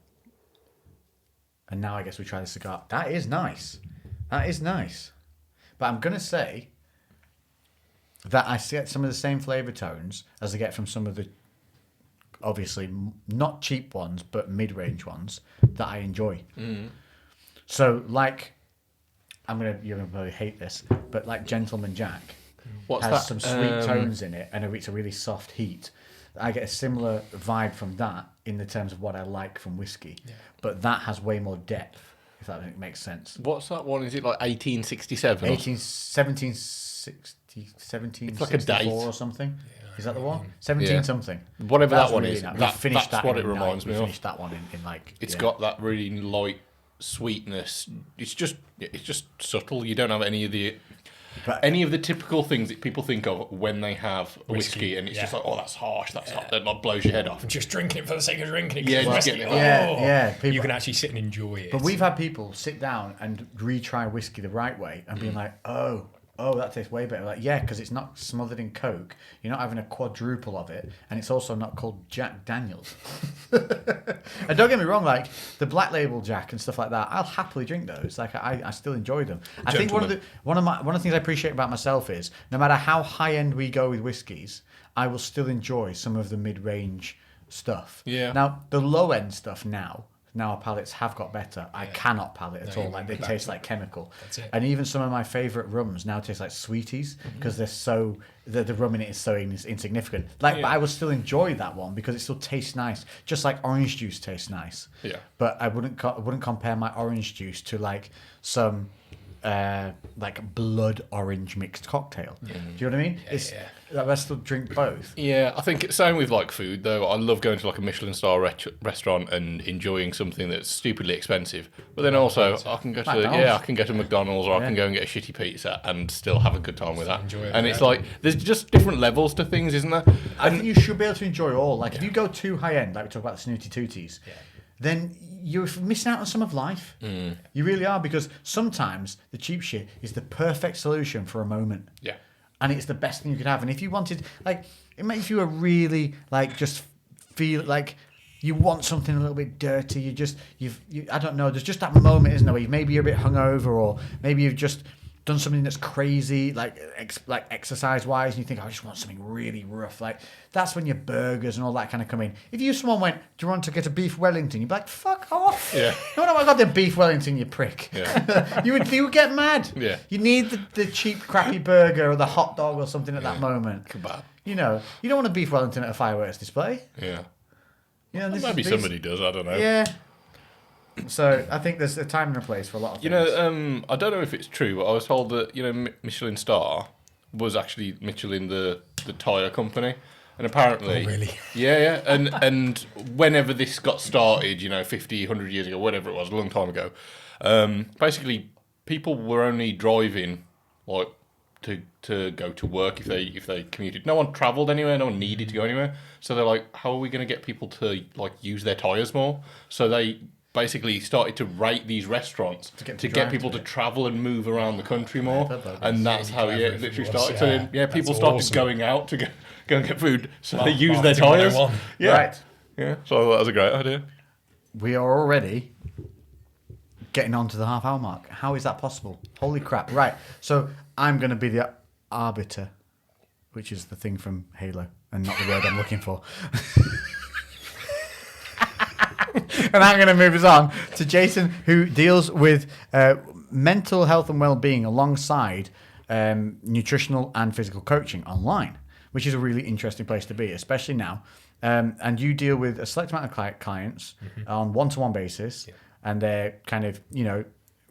S3: And now I guess we try the cigar. That is nice. That is nice. But I'm gonna say that I get some of the same flavour tones as I get from some of the, obviously not cheap ones, but mid-range ones that I enjoy. So, like, you're gonna probably hate this, but like Gentleman Jack,
S4: What's
S3: has
S4: that?
S3: some sweet tones in it, and it's a really soft heat. I get a similar vibe from that in the terms of what I like from whiskey, but that has way more depth. If that makes sense.
S4: What's that one? Is it like 1867?
S3: 1760,
S4: It's like a date
S3: or something. Is that the one? 17
S4: Yeah.
S3: something.
S4: Whatever
S3: That's
S4: that one
S3: really
S4: is.
S3: nice.
S4: That's what it
S3: in a
S4: reminds
S3: night.
S4: me
S3: We
S4: of.
S3: finished that one in like.
S4: It's got that really light sweetness. It's just subtle. You don't have any of the typical things that people think of when they have a whiskey, and it's just like, oh, that's harsh, that's hot, that like blows your head off.
S2: Just drinking it for the sake of drinking it.
S4: Yeah,
S2: Yeah,
S4: just getting it.
S3: Yeah.
S2: you can actually sit and enjoy it.
S3: But we've had people sit down and retry whiskey the right way and being like, oh, that tastes way better. Like, yeah, because it's not smothered in Coke. You're not having a quadruple of it, and it's also not called Jack Daniels. And don't get me wrong, like the Black Label Jack and stuff like that, I'll happily drink those. Like I still enjoy them. I think one of the things I appreciate about myself is no matter how high end we go with whiskies, I will still enjoy some of the mid range stuff.
S4: Yeah.
S3: Now the low end stuff now our palates have got better. I cannot palate at all. Like they taste like chemical.
S2: That's it.
S3: And even some of my favourite rums now taste like sweeties because they're so the rum in it is so insignificant. Like, but I will still enjoy that one because it still tastes nice, just like orange juice tastes nice.
S4: Yeah.
S3: But I wouldn't compare my orange juice to like some like blood orange mixed cocktail. Do you know what I mean? I still drink both.
S4: Yeah, I think same with like food though. I love going to like a Michelin star restaurant and enjoying something that's stupidly expensive. But then also I can go to McDonald's or I can go and get a shitty pizza and still have a good time with that.
S2: Enjoy it,
S4: and it's like there's just different levels to things, isn't there?
S3: I think you should be able to enjoy all. Like if you go too high end, like we talk about the snooty tooties, then you're missing out on some of life. You really are, because sometimes the cheap shit is the perfect solution for a moment.
S4: Yeah.
S3: And it's the best thing you could have. And if you wanted, like, it makes you a really, like, just feel like you want something a little bit dirty. You I don't know, there's just that moment, isn't there, where maybe you're a bit hungover, or maybe you've just done something that's crazy, like exercise-wise, and you think, I just want something really rough. Like, that's when your burgers and all that kind of come in. If someone went, do you want to get a beef Wellington? You'd be like, fuck off.
S4: Yeah.
S3: No, I got the beef Wellington, you prick.
S4: Yeah.
S3: you would get mad.
S4: Yeah.
S3: You need the cheap, crappy burger or the hot dog or something at that moment.
S4: Kebab.
S3: You know, you don't want a beef Wellington at a fireworks display.
S4: Yeah.
S3: You know,
S4: Maybe somebody does, I don't know.
S3: Yeah. So I think there's a time and a place for a lot of things.
S4: You know, I don't know if it's true, but I was told that, you know, Michelin star was actually Michelin, the tyre company. And apparently...
S2: Oh, really?
S4: Yeah. And whenever this got started, you know, 50, 100 years ago, whatever it was, a long time ago, basically people were only driving, like, to go to work if they commuted. No one travelled anywhere, no one needed to go anywhere. So they're like, how are we going to get people to, like, use their tyres more? So they basically started to rate these restaurants to get people to travel and move around the country more, and that's how it literally started. So then, people started going out to go and get food, so they use their tyres.
S3: Right.
S4: Yeah, so that was a great idea.
S3: We are already getting on to the half-hour mark. How is that possible? Holy crap. Right, so I'm going to be the arbiter, which is the thing from Halo, and not the word I'm looking for. And I'm going to move us on to Jason, who deals with mental health and well-being alongside nutritional and physical coaching online, which is a really interesting place to be, especially now. And you deal with a select amount of clients on one-to-one basis, and they're kind of, you know,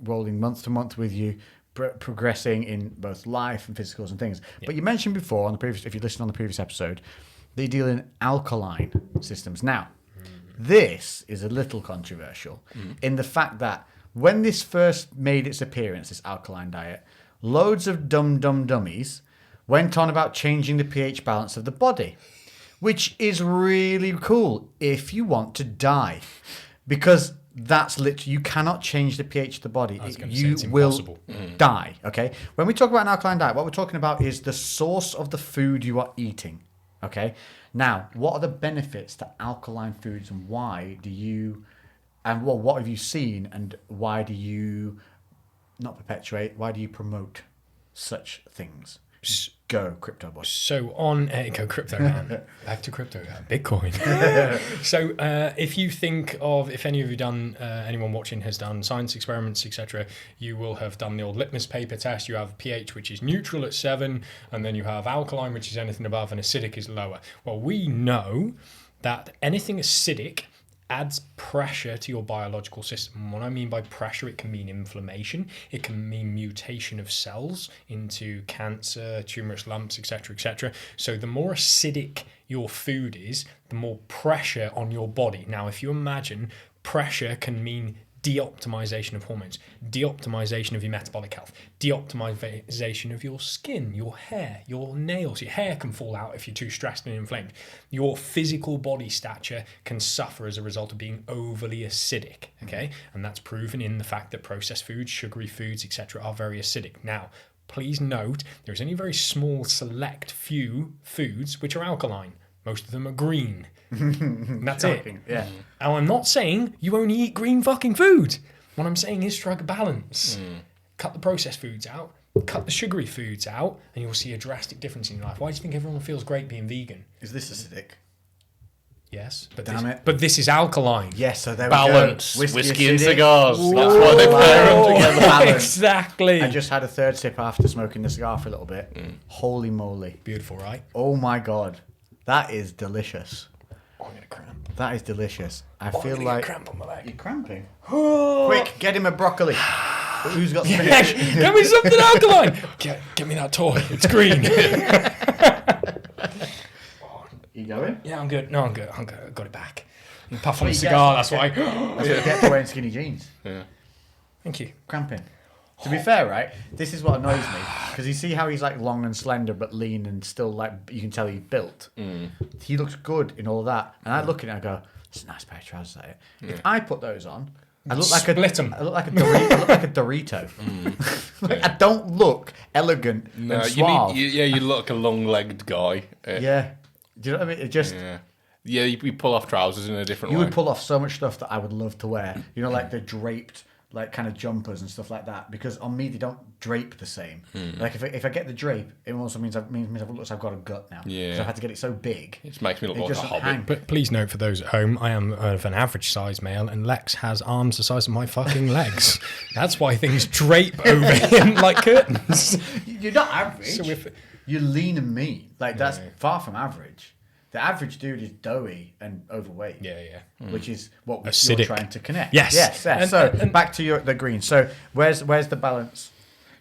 S3: rolling month to month with you, progressing in both life and physicals and things. But you mentioned before, on the previous, if you listened on the previous episode, they deal in alkaline systems. Now, this is a little controversial in the fact that when this first made its appearance, this alkaline diet, loads of dummies went on about changing the pH balance of the body, which is really cool if you want to die, because that's literally, you cannot change the pH of the body. You will die, okay? When we talk about an alkaline diet, what we're talking about is the source of the food you are eating, okay? Now, what are the benefits to alkaline foods, and why do you, and what have you seen, and why do you not perpetuate, why do you promote such things? Go, crypto boy.
S2: So on go crypto man, back to crypto, Bitcoin. So if you think of, if any of you done, anyone watching has done science experiments, etc., you will have done the old litmus paper test. You have pH, which is neutral at 7, and then you have alkaline, which is anything above, and acidic is lower. Well, we know that anything acidic adds pressure to your biological system. And what I mean by pressure, it can mean inflammation, it can mean mutation of cells into cancer, tumorous lumps, etc., etc. So the more acidic your food is, the more pressure on your body. Now, if you imagine, pressure can mean de-optimization of hormones, de-optimization of your metabolic health, de-optimization of your skin, your hair, your nails. Your hair can fall out if you're too stressed and inflamed. Your physical body stature can suffer as a result of being overly acidic, okay? And that's proven in the fact that processed foods, sugary foods, etc. are very acidic. Now, please note, there's only a very small select few foods which are alkaline. Most of them are green. And that's it.
S3: Yeah.
S2: Now, I'm not saying you only eat green fucking food. What I'm saying is strike a balance. Cut the processed foods out, cut the sugary foods out, and you'll see a drastic difference in your life. Why do you think everyone feels great being vegan?
S3: Is this acidic?
S2: Yes. But
S3: Damn it.
S2: But this is alkaline.
S3: Yes, so there
S4: Balance.
S3: we go.
S4: Whiskey and
S3: acidic.
S4: cigars.
S3: Ooh.
S4: That's why they pair them together.
S3: Balance.
S2: Exactly.
S3: I just had a third sip after smoking the cigar for a little bit. Holy moly.
S2: Beautiful, right?
S3: Oh my God. That is delicious.
S2: Oh, I'm going to cramp.
S3: That is delicious. I
S2: I'm
S3: feel
S2: gonna
S3: like...
S2: get cramp on my leg.
S3: You're cramping. Quick, get him a broccoli. Who's got spinach?
S2: Get me something alkaline. Get me that toy. It's green.
S3: You going?
S2: Yeah, I'm good. No, I'm good. I got it back. You puff on
S3: Well,
S2: the
S3: you
S2: cigar,
S3: get-
S2: that's why.
S3: That's what you get for wearing skinny jeans.
S4: Yeah.
S2: Thank you.
S3: Cramping. To be fair, right, this is what annoys me. Because you see how he's like long and slender but lean and still like, you can tell he's built. He looks good in all that. And I look at it and I go, it's a nice pair of trousers, that it. If I put those on, I look like
S2: Split 'em.
S3: I look like a Dorito. I look like a Dorito. Like, I don't look elegant
S4: No,
S3: and
S4: you
S3: suave.
S4: you look like a long-legged guy.
S3: Yeah. Do you know what I mean? It just...
S4: Yeah, you pull off trousers in a different
S3: You
S4: way.
S3: would pull off so much stuff that I would love to wear. You know, like the draped, like kind of jumpers and stuff like that. Because on me, they don't drape the same. Like if I get the drape, it also means it looks like I've got a gut now.
S4: Yeah.
S3: So I've had to get it so big.
S4: It just makes me look
S3: It
S4: like a
S3: doesn't
S4: hobbit.
S3: hang.
S2: But please note for those at home, I am of an average size male, and Lex has arms the size of my fucking legs. That's why things drape over him like curtains.
S3: You're not average.
S2: So if
S3: You're lean and mean. Like that's far from average. The average dude is doughy and overweight.
S2: yeah.
S3: Which is what you're
S2: Acidic.
S3: trying to connect.
S2: Yes.
S3: Yes.
S2: And-
S3: so
S2: and-
S3: back to the green. So where's the balance?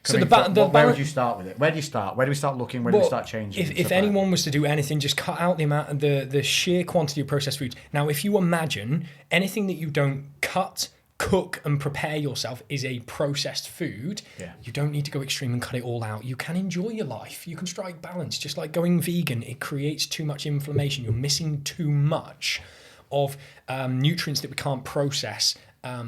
S2: So the
S3: coming from?
S2: the
S3: Where
S2: balance.
S3: would you start with it? Where do you start? Where do we start looking? Where do we start changing?
S2: If
S3: Stuff like
S2: anyone was to do anything, just cut out the amount of the sheer quantity of processed foods. Now, if you imagine anything that you don't cut, cook, and prepare yourself is a processed food,
S3: Yeah.
S2: you don't need to go extreme and cut it all out. You can enjoy your life. You can strike balance. Just like going vegan, it creates too much inflammation. You're missing too much of nutrients that we can't process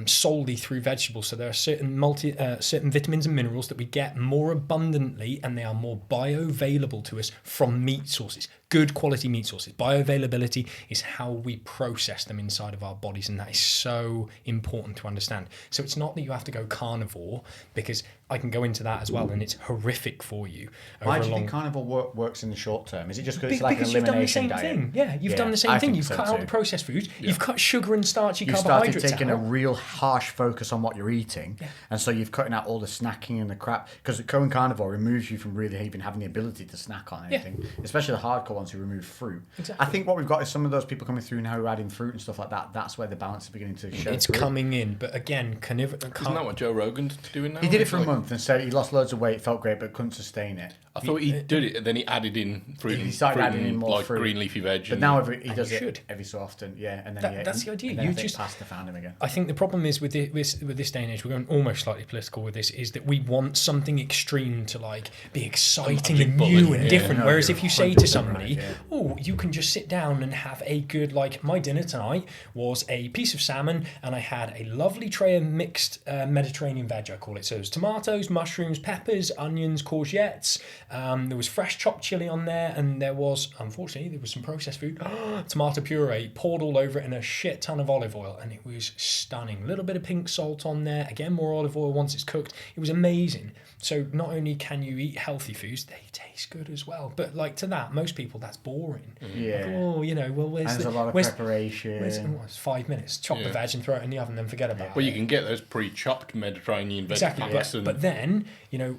S2: solely through vegetables. So there are certain vitamins and minerals that we get more abundantly, and they are more bioavailable to us from meat sources, good quality meat sources. Bioavailability is how we process them inside of our bodies, and that is so important to understand. So it's not that you have to go carnivore, because I can go into that as well, and it's horrific for you.
S3: Why
S2: over
S3: do you
S2: a
S3: think carnivore works in the short term? Is it just because
S2: Be-
S3: it's like an
S2: because you've done the
S3: elimination
S2: same
S3: diet?
S2: thing. Yeah, you've done the
S3: I
S2: same thing.
S3: think
S2: You've
S3: so
S2: cut out
S3: too.
S2: the processed foods. You've cut sugar and starchy
S3: You've started
S2: carbohydrates
S3: taking
S2: out.
S3: a real harsh focus on what you're eating, and so you've cutting out all the snacking and the crap. Because going carnivore removes you from really even having the ability to snack on anything, especially the hardcore ones who remove fruit.
S2: Exactly.
S3: I think what we've got is some of those people coming through now who are adding fruit and stuff like that. That's where the balance is beginning to show.
S2: It's
S3: through.
S2: coming in, but again,
S4: Isn't that what Joe Rogan's doing now?
S3: He did it
S4: It's
S3: for a
S4: like-
S3: month and said he lost loads of weight, felt great, but couldn't sustain it.
S4: I thought he did it, and then he added in fruit.
S3: He started
S4: fruit
S3: adding in
S4: and,
S3: more
S4: like
S3: fruit.
S4: green leafy veg.
S3: But
S4: and-
S3: now he does
S2: you
S3: it
S2: should.
S3: every so often, and then
S2: That's the idea.
S3: And then
S2: You
S3: I think
S2: just-
S3: pasta found him again.
S2: I think the problem is with this day and age, we're going almost slightly political with this, is that we want something extreme to like be exciting and
S4: bullet,
S2: new and
S4: yeah.
S2: different.
S3: No,
S2: Whereas
S3: you're
S2: if you say to
S3: 100%
S2: somebody,
S3: right, yeah.
S2: oh, you can just sit down and have a good, like my dinner tonight was a piece of salmon and I had a lovely tray of mixed Mediterranean veg, I call it. So it was tomatoes, mushrooms, peppers, onions, courgettes. There was fresh chopped chili on there, and there was, unfortunately, some processed food, tomato puree poured all over it, and a shit ton of olive oil, and it was stunning. stunning. A little bit of pink salt on there. Again, more olive oil once it's cooked. It was amazing. So not only can you eat healthy foods, they taste good as well. But like to that, most people, that's boring.
S3: Yeah.
S2: Like, oh, you know, well,
S3: And there's a lot of preparation.
S2: It's 5 minutes. Chop the veg and throw it in the oven, then forget about it.
S4: Well, you can get those pre-chopped Mediterranean veg
S2: Exactly.
S4: packs.
S2: But then, you know,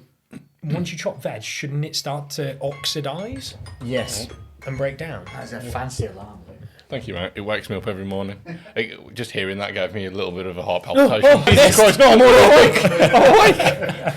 S2: once you chop veg, shouldn't it start to oxidize
S3: Yes.
S2: and break down?
S3: That's a fancy alarm.
S4: Thank you, mate. It wakes me up every morning. Just hearing that gave me a little bit of a heart palpitation. Jesus Christ, no, I'm all awake! I'm awake!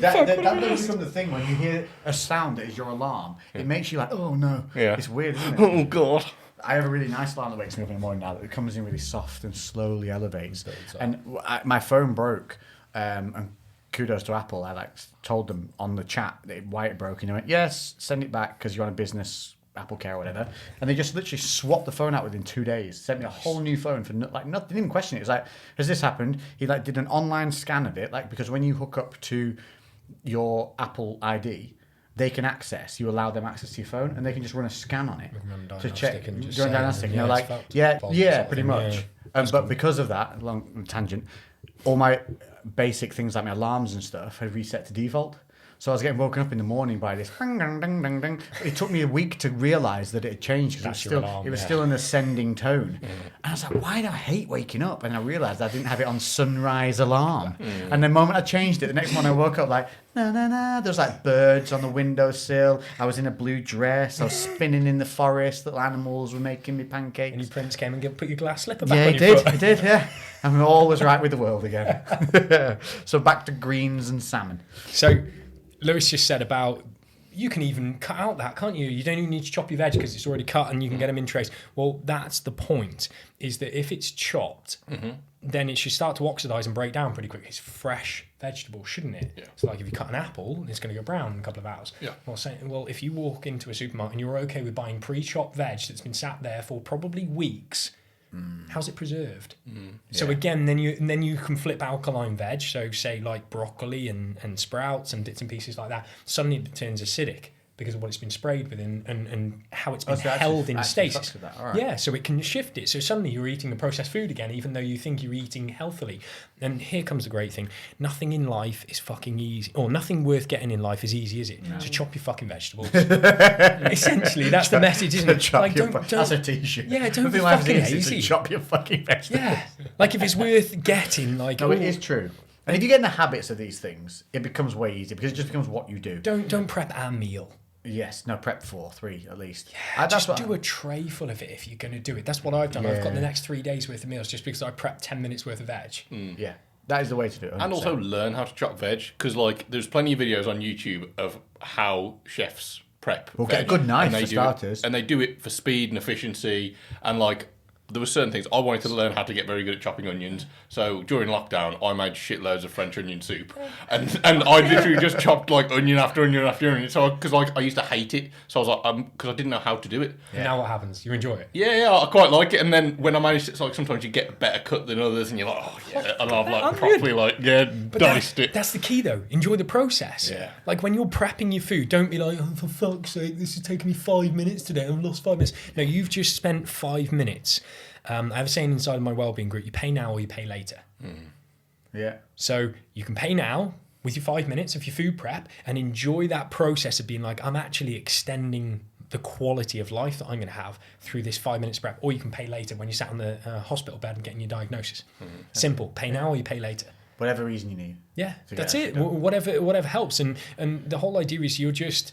S3: That does become the thing when you hear a sound that is your alarm. It makes you like, oh no.
S4: Yeah.
S3: It's weird, isn't it?
S4: Oh, God.
S3: I have a really nice alarm that wakes me up in the morning now. That it comes in really soft and slowly elevates. And my phone broke, and kudos to Apple. I told them on the chat why it broke, and they went, yes, send it back because you're on a business Apple Care or whatever. And they just literally swapped the phone out within 2 days. Sent me a whole new phone for nothing. Didn't even question it. It's like, has this happened? He did an online scan of it, because when you hook up to your Apple ID, they can access. You allow them access to your phone, and they can just run a scan on it to check.
S2: And just
S3: During
S2: say,
S3: diagnostic,
S2: yeah,
S3: and they're
S2: it's
S3: yeah,
S2: fucked.
S3: pretty much. But because of that, long tangent, all my basic things like my alarms and stuff had reset to default. So I was getting woken up in the morning by this ding, ding, ding, ding, ding. It took me a week to realise that it had changed because it was still an ascending tone. And I was like, why do I hate waking up? And I realised I didn't have it on sunrise alarm. And the moment I changed it, the next morning I woke up like, na na na. There was birds on the windowsill. I was in a blue dress. I was spinning in the forest. Little animals were making me pancakes.
S2: And your prince came and put your glass slipper back
S3: Yeah,
S2: on
S3: he
S2: your
S3: did.
S2: foot.
S3: He did, yeah. And all was right with the world again. So back to greens and salmon.
S2: So Lewis just said about, you can even cut out that, can't you? You don't even need to chop your veg because it's already cut and you can get them in trays. Well, that's the point, is that if it's chopped, then it should start to oxidize and break down pretty quick. It's fresh vegetable, shouldn't it? Yeah. So like if you cut an apple, it's going to go brown in a couple of hours. Yeah. Well, if you walk into a supermarket and you're okay with buying pre-chopped veg that's been sat there for probably weeks, how's it preserved? So again, then you can flip alkaline veg. So say like broccoli and sprouts and bits and pieces like that. Suddenly it turns acidic because of what it's been sprayed with and how it's been held in stasis. Right. Yeah, so it can shift it. So suddenly you're eating the processed food again, even though you think you're eating healthily. And here comes the great thing. Nothing in life is fucking easy. Or nothing worth getting in life is easy, is it? No. So chop your fucking vegetables. Essentially, that's the message, isn't it?
S3: Like, that's a t-shirt.
S2: Yeah, don't be fucking lazy.
S3: Chop your fucking vegetables.
S2: Yeah. Like if it's worth getting, like...
S3: No, it is true. And if you get in the habits of these things, it becomes way easier because it just becomes what you do.
S2: Don't prep a meal.
S3: Yes, no, prep 3 at least.
S2: Yeah, just do a tray full of it if you're going to do it. That's what I've done. Yeah. I've got the next 3 days worth of meals just because I prepped 10 minutes worth of veg.
S3: Yeah, that is the way to do it. 100%.
S4: And also learn how to chop veg because there's plenty of videos on YouTube of how chefs prep.
S3: We'll get a good knife for starters.
S4: And they do it for speed and efficiency and there were certain things. I wanted to learn how to get very good at chopping onions. So during lockdown, I made shitloads of French onion soup, and I literally just chopped onion after onion after onion. So because I used to hate it, so I was like, because I didn't know how to do it.
S2: Yeah. Now what happens? You enjoy it?
S4: Yeah, I quite like it. And then when I managed, it's sometimes you get a better cut than others, and you're like, oh yeah, and I've properly diced it.
S2: That's the key though. Enjoy the process.
S4: Yeah.
S2: Like when you're prepping your food, don't be like, oh for fuck's sake, this is taking me 5 minutes today. I've lost 5 minutes. No, you've just spent 5 minutes. I have a saying inside of my wellbeing group: you pay now or you pay later.
S3: Yeah.
S2: So you can pay now with your 5 minutes of your food prep and enjoy that process of being like, I'm actually extending the quality of life that I'm going to have through this 5 minutes prep. Or you can pay later when you're sat on the hospital bed and getting your diagnosis. Simple. Pay now or you pay later.
S3: Whatever reason you need.
S2: Yeah, that's it. Whatever helps. And the whole idea is you're just...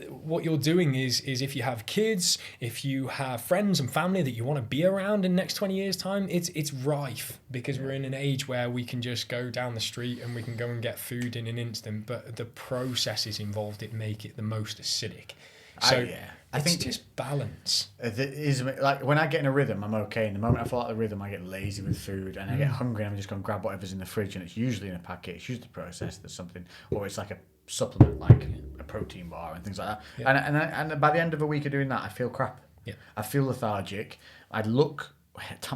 S2: What you're doing is if you have kids, if you have friends and family that you want to be around in the next 20 years' time, it's rife because we're in an age where we can just go down the street and we can go and get food in an instant, but the processes involved that make it the most acidic. So I think just balance.
S3: It is like when I get in a rhythm, I'm okay. And the moment I fall out of the rhythm, I get lazy with food and I get hungry and I'm just going to grab whatever's in the fridge, and it's usually in a packet. It's usually processed. There's something, or it's like a supplement, like a protein bar and things like that. Yeah. And by the end of a week of doing that, I feel crap.
S2: Yeah.
S3: I feel lethargic. I look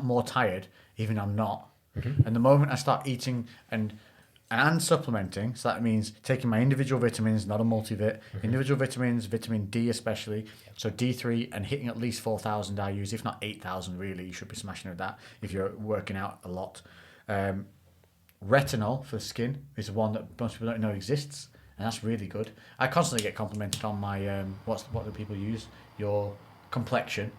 S3: more tired, even though I'm not. And the moment I start eating and and supplementing. So that means taking my individual vitamins, not a multivit. Individual vitamins, vitamin D especially. So D3 and hitting at least 4,000 IUs, if not 8,000 really. You should be smashing with that if you're working out a lot. Retinol for the skin is one that most people don't know exists, and that's really good. I constantly get complimented on my what do people use? Your complexion.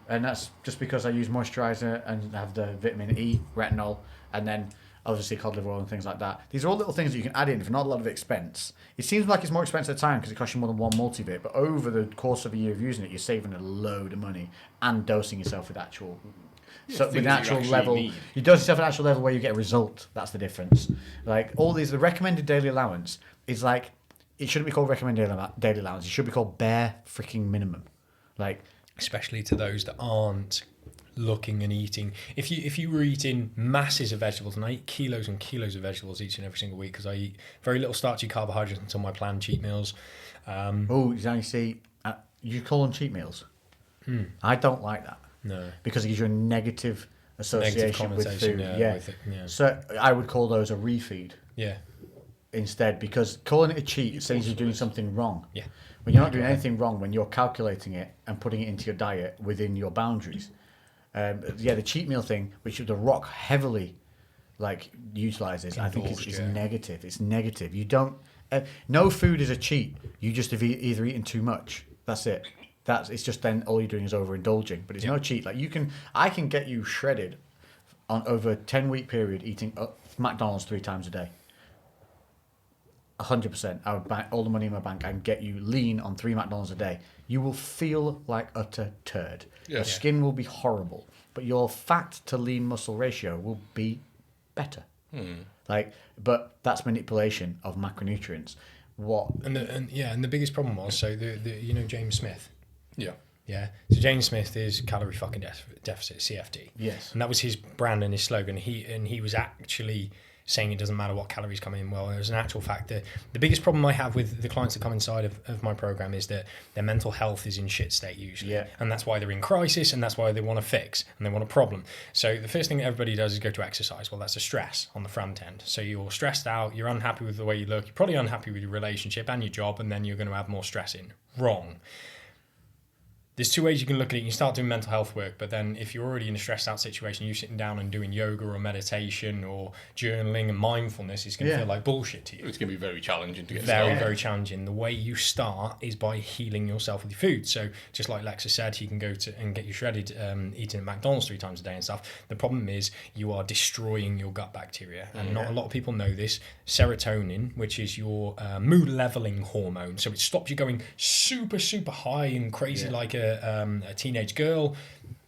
S3: And that's just because I use moisturizer and have the vitamin E, retinol, and then obviously cod liver oil and things like that. These are all little things that you can add in for not a lot of expense. It seems like it's more expensive at the time because it costs you more than one multivit, but over the course of a year of using it, you're saving a load of money and dosing yourself with actual... So with an actual level, you dose yourself at an actual level where you get a result. That's the difference. Like all these, the recommended daily allowance is like, it shouldn't be called recommended daily allowance. It should be called bare freaking minimum. Like...
S2: Especially to those that aren't looking and eating. If you were eating masses of vegetables, and I eat kilos and kilos of vegetables each and every single week because I eat very little starchy carbohydrates until my planned cheat meals.
S3: You see, you call them cheat meals. I don't like that.
S2: No,
S3: because it gives you a negative association with food.
S2: With it, yeah.
S3: So I would call those a refeed.
S2: Yeah.
S3: Instead, because calling it a cheat says you're doing something wrong.
S2: Yeah.
S3: When you're not doing anything wrong, when you're calculating it and putting it into your diet within your boundaries. The cheat meal thing, which The Rock heavily utilizes, I think is negative. It's negative. You don't. No food is a cheat. You just have either eaten too much. That's it. It's just then all you're doing is overindulging. But it's no cheat. I can get you shredded on over a 10-week period eating McDonald's 3 times a day. 100%. I would buy all the money in my bank and get you lean on 3 McDonald's a day. You will feel like utter turd. Your skin will be horrible, but your fat to lean muscle ratio will be better. But that's manipulation of macronutrients.
S2: And the biggest problem was the James Smith.
S4: Yeah.
S2: Yeah. So James Smith is calorie fucking deficit, CFD.
S3: Yes.
S2: And that was his brand and his slogan. He was actually saying it doesn't matter what calories come in. Well, there's an actual fact that the biggest problem I have with the clients that come inside of my program is that their mental health is in shit state usually.
S3: Yeah.
S2: And that's why they're in crisis, and that's why they want to fix and they want a problem. So the first thing that everybody does is go to exercise. Well, that's a stress on the front end. So you're stressed out, you're unhappy with the way you look, you're probably unhappy with your relationship and your job, and then you're going to add more stress in. Wrong. There's 2 ways you can look at it. You can start doing mental health work, but then if you're already in a stressed out situation, you sitting down and doing yoga or meditation or journaling and mindfulness is going to feel like bullshit to you.
S4: It's going to be very challenging to get started.
S2: Very challenging. The way you start is by healing yourself with your food. So just like Lexa said, you can go to and get you shredded eating at McDonald's 3 times a day and stuff. The problem is you are destroying your gut bacteria. And not a lot of people know this. Serotonin, which is your mood leveling hormone. So it stops you going super, super high and crazy like a teenage girl,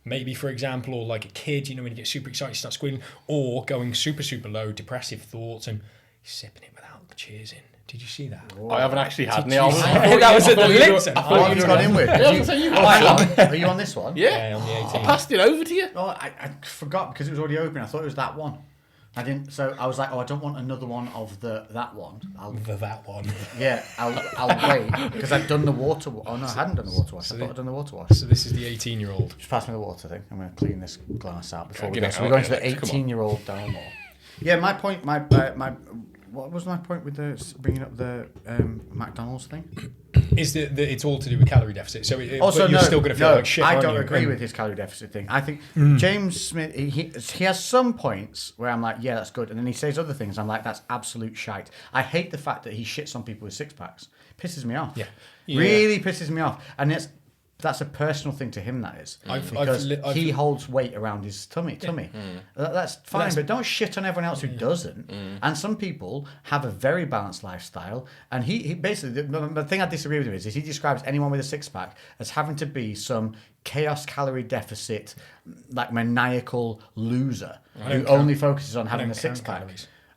S2: maybe for example, or like a kid, when you get super excited, you start squealing, or going super, super low, depressive thoughts, and sipping it without cheers in. Did you see that?
S4: I haven't actually had any.
S2: That was at the lips.
S3: I thought you'd gone in with. Are you on this one?
S4: Yeah,
S2: on the 18.
S4: I passed it over to you.
S3: Oh, I forgot because it was already open. I thought it was that one. I didn't. So I was like, I don't want another one of that one.
S2: That one.
S3: Yeah, I'll wait because I've done the water. Oh no, I hadn't done the water wash. I thought I'd done the water wash.
S2: So this is the 18-year-old.
S3: Just pass me the water thing. I'm going to clean this glass out before we
S4: get
S3: go.
S4: it
S3: So we're
S4: out,
S3: going to the
S4: Alex, come on.
S3: 18-year-old Dalmore. Yeah, my point. My what was my point with bringing up the McDonald's thing?
S2: Is that it's all to do with calorie deficit? So
S3: Also,
S2: but you're still going to feel like shit.
S3: I
S2: aren't
S3: don't
S2: you?
S3: agree with his calorie deficit thing. I think James Smith, he has some points where I'm like, yeah, that's good, and then he says other things. I'm like, that's absolute shite. I hate the fact that he shits on people with 6-packs. Pisses me off.
S2: Yeah.
S3: Really pisses me off, and that's a personal thing to him. That is because he holds weight around his tummy. That's fine, but don't shit on everyone else who doesn't. And some people have a very balanced lifestyle, and he basically the thing I disagree with him is he describes anyone with a 6-pack as having to be some chaos calorie deficit, like maniacal loser who only focuses on having a 6-pack.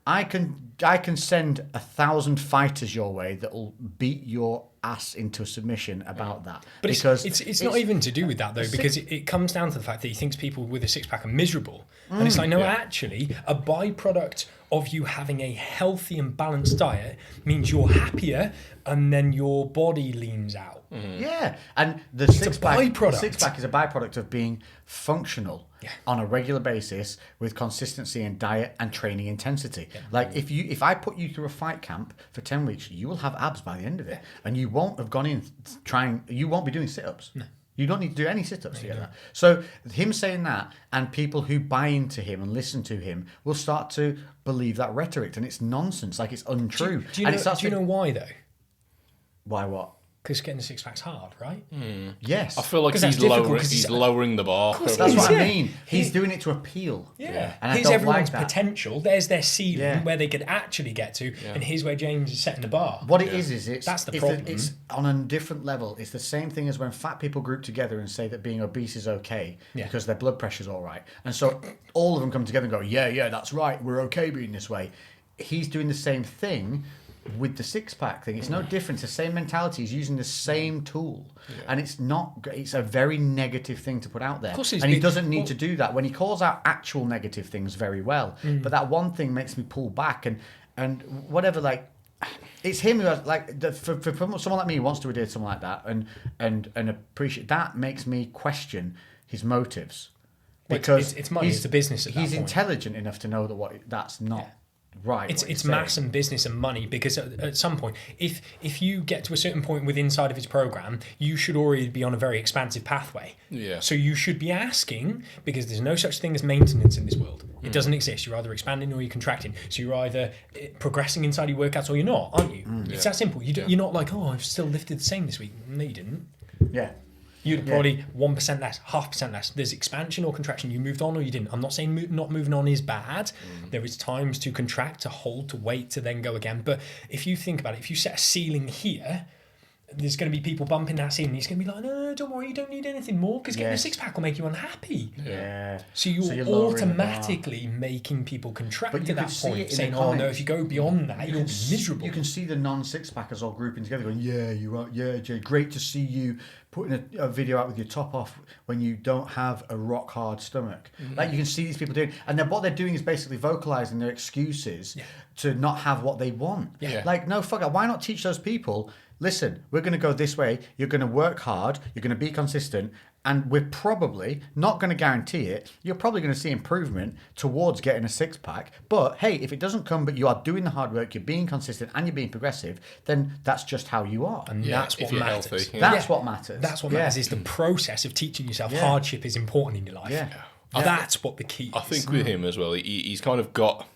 S3: I can send 1,000 fighters your way that will beat your ass into a submission about that.
S2: But
S3: because
S2: it's not even to do with that though, because it comes down to the fact that he thinks people with a 6-pack are miserable, and it's like actually a byproduct of you having a healthy and balanced diet means you're happier, and then your body leans out.
S3: Yeah, and the 6-pack,
S2: a
S3: 6-pack is a byproduct of being functional on a regular basis with consistency in diet and training intensity. Like if if I put you through a fight camp for 10 weeks, you will have abs by the end of it, and you won't have gone in you won't be doing sit-ups. No. You don't need to do any sit-ups to get that. So him saying that, and people who buy into him and listen to him will start to believe that rhetoric, and it's nonsense, like it's untrue.
S2: Do you know why though?
S3: Why what?
S2: Because getting the six-pack's hard, right?
S3: Yes.
S4: I feel like he's lowering the bar.
S3: That's what I mean. He's doing it to appeal.
S2: Yeah.
S3: And
S2: here's everyone's potential. There's their ceiling where they could actually get to, and here's where James is setting the bar.
S3: What it is
S2: that's the problem.
S3: It's on a different level. It's the same thing as when fat people group together and say that being obese is okay because their blood pressure's all right. And so all of them come together and go, yeah, that's right. We're okay being this way. He's doing the same thing with the six-pack thing. It's no different. It's the same mentality. He's using the same tool. And it's a very negative thing to put out there. And he doesn't need to do that when he calls out actual negative things very well. But that one thing makes me pull back and whatever, like, it's him who has, like, for someone like me who wants to adhere to someone like that and appreciate that, makes me question his motives. Because
S2: it's money, it's a business at that point.
S3: He's intelligent enough to know that that's not right.
S2: It's maths and business and money, because at some point, if you get to a certain point inside of his program, you should already be on a very expansive pathway.
S4: Yeah.
S2: So you should be asking, because there's no such thing as maintenance in this world. It doesn't exist. You're either expanding or you're contracting. So you're either progressing inside your workouts or you're not, aren't you? It's that simple. You're not like, oh, I've still lifted the same this week. No, you didn't.
S3: Yeah.
S2: You'd probably 1% less, 0.5% less. There's expansion or contraction. You moved on or you didn't. I'm not saying not moving on is bad. There is times to contract, to hold, to wait, to then go again. But if you think about it, if you set a ceiling here, there's going to be people bumping that ceiling. He's going to be like, no, don't worry, you don't need anything more, because getting a six-pack will make you unhappy.
S3: Yeah.
S2: So you're automatically making people contract to that point, saying, oh no, if you go beyond that, you'll be miserable.
S3: You can see the non-six-packers all grouping together going, yeah, you're right, yeah, Jay, great to see you putting a video out with your top off when you don't have a rock-hard stomach. Like, you can see these people doing, and then what they're doing is basically vocalising their excuses to not have what they want. Like, no, fuck it, why not teach those people, listen, we're going to go this way, you're going to work hard, you're going to be consistent, and we're probably not going to guarantee it. You're probably going to see improvement towards getting a six-pack. But, hey, if it doesn't come, but you are doing the hard work, you're being consistent, and you're being progressive, then that's just how you are.
S2: And that's what matters.
S4: Healthy,
S3: That's what matters.
S2: That's what matters, is the process of teaching yourself. Hardship is important in your life. That's what the key is.
S4: I think with him as well, he's kind of got...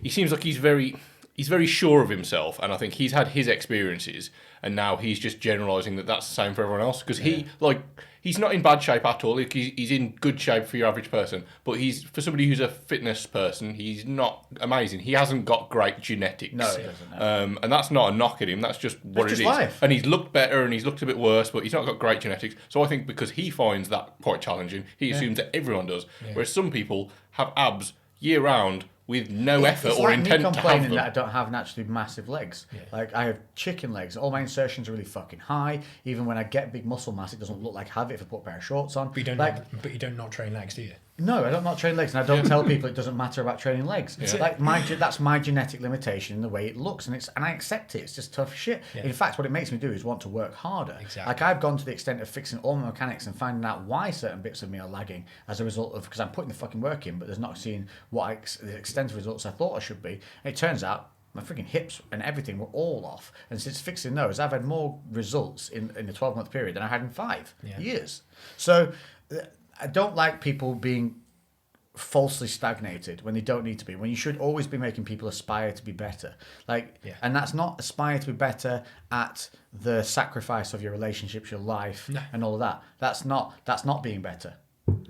S4: He seems like he's very sure of himself, and I think he's had his experiences, and now he's just generalising that that's the same for everyone else, because he's not in bad shape at all. He's in good shape for your average person, but for somebody who's a fitness person, he's not amazing. He hasn't got great genetics.
S3: No, he doesn't.
S4: And that's not a knock at him. That's just what it is.
S3: Life.
S4: And he's looked better and he's looked a bit worse, but he's not got great genetics. So I think because he finds that quite challenging, he assumes that everyone does. Whereas some people have abs year round with no effort or intent to have them.
S3: It's like me complaining that I don't have naturally massive legs. Like, I have chicken legs. All my insertions are really fucking high. Even when I get big muscle mass, it doesn't look like I have it if I put a pair of shorts on.
S2: But you don't not train legs, do you?
S3: No, I don't not train legs, and I don't tell people it doesn't matter about training legs. Like, that's my genetic limitation in the way it looks, and I accept it. It's just tough shit. In fact, what it makes me do is want to work harder.
S2: Exactly.
S3: Like, I've gone to the extent of fixing all my mechanics and finding out why certain bits of me are lagging as a result of, because I'm putting the fucking work in, but there's not seeing the extent of results I thought I should be. And it turns out my freaking hips and everything were all off. And since fixing those, I've had more results in the 12-month period than I had in 5 years. So I don't like people being falsely stagnated when they don't need to be, when you should always be making people aspire to be better. And that's not aspire to be better at the sacrifice of your relationships, your life, and all of that. That's not being better.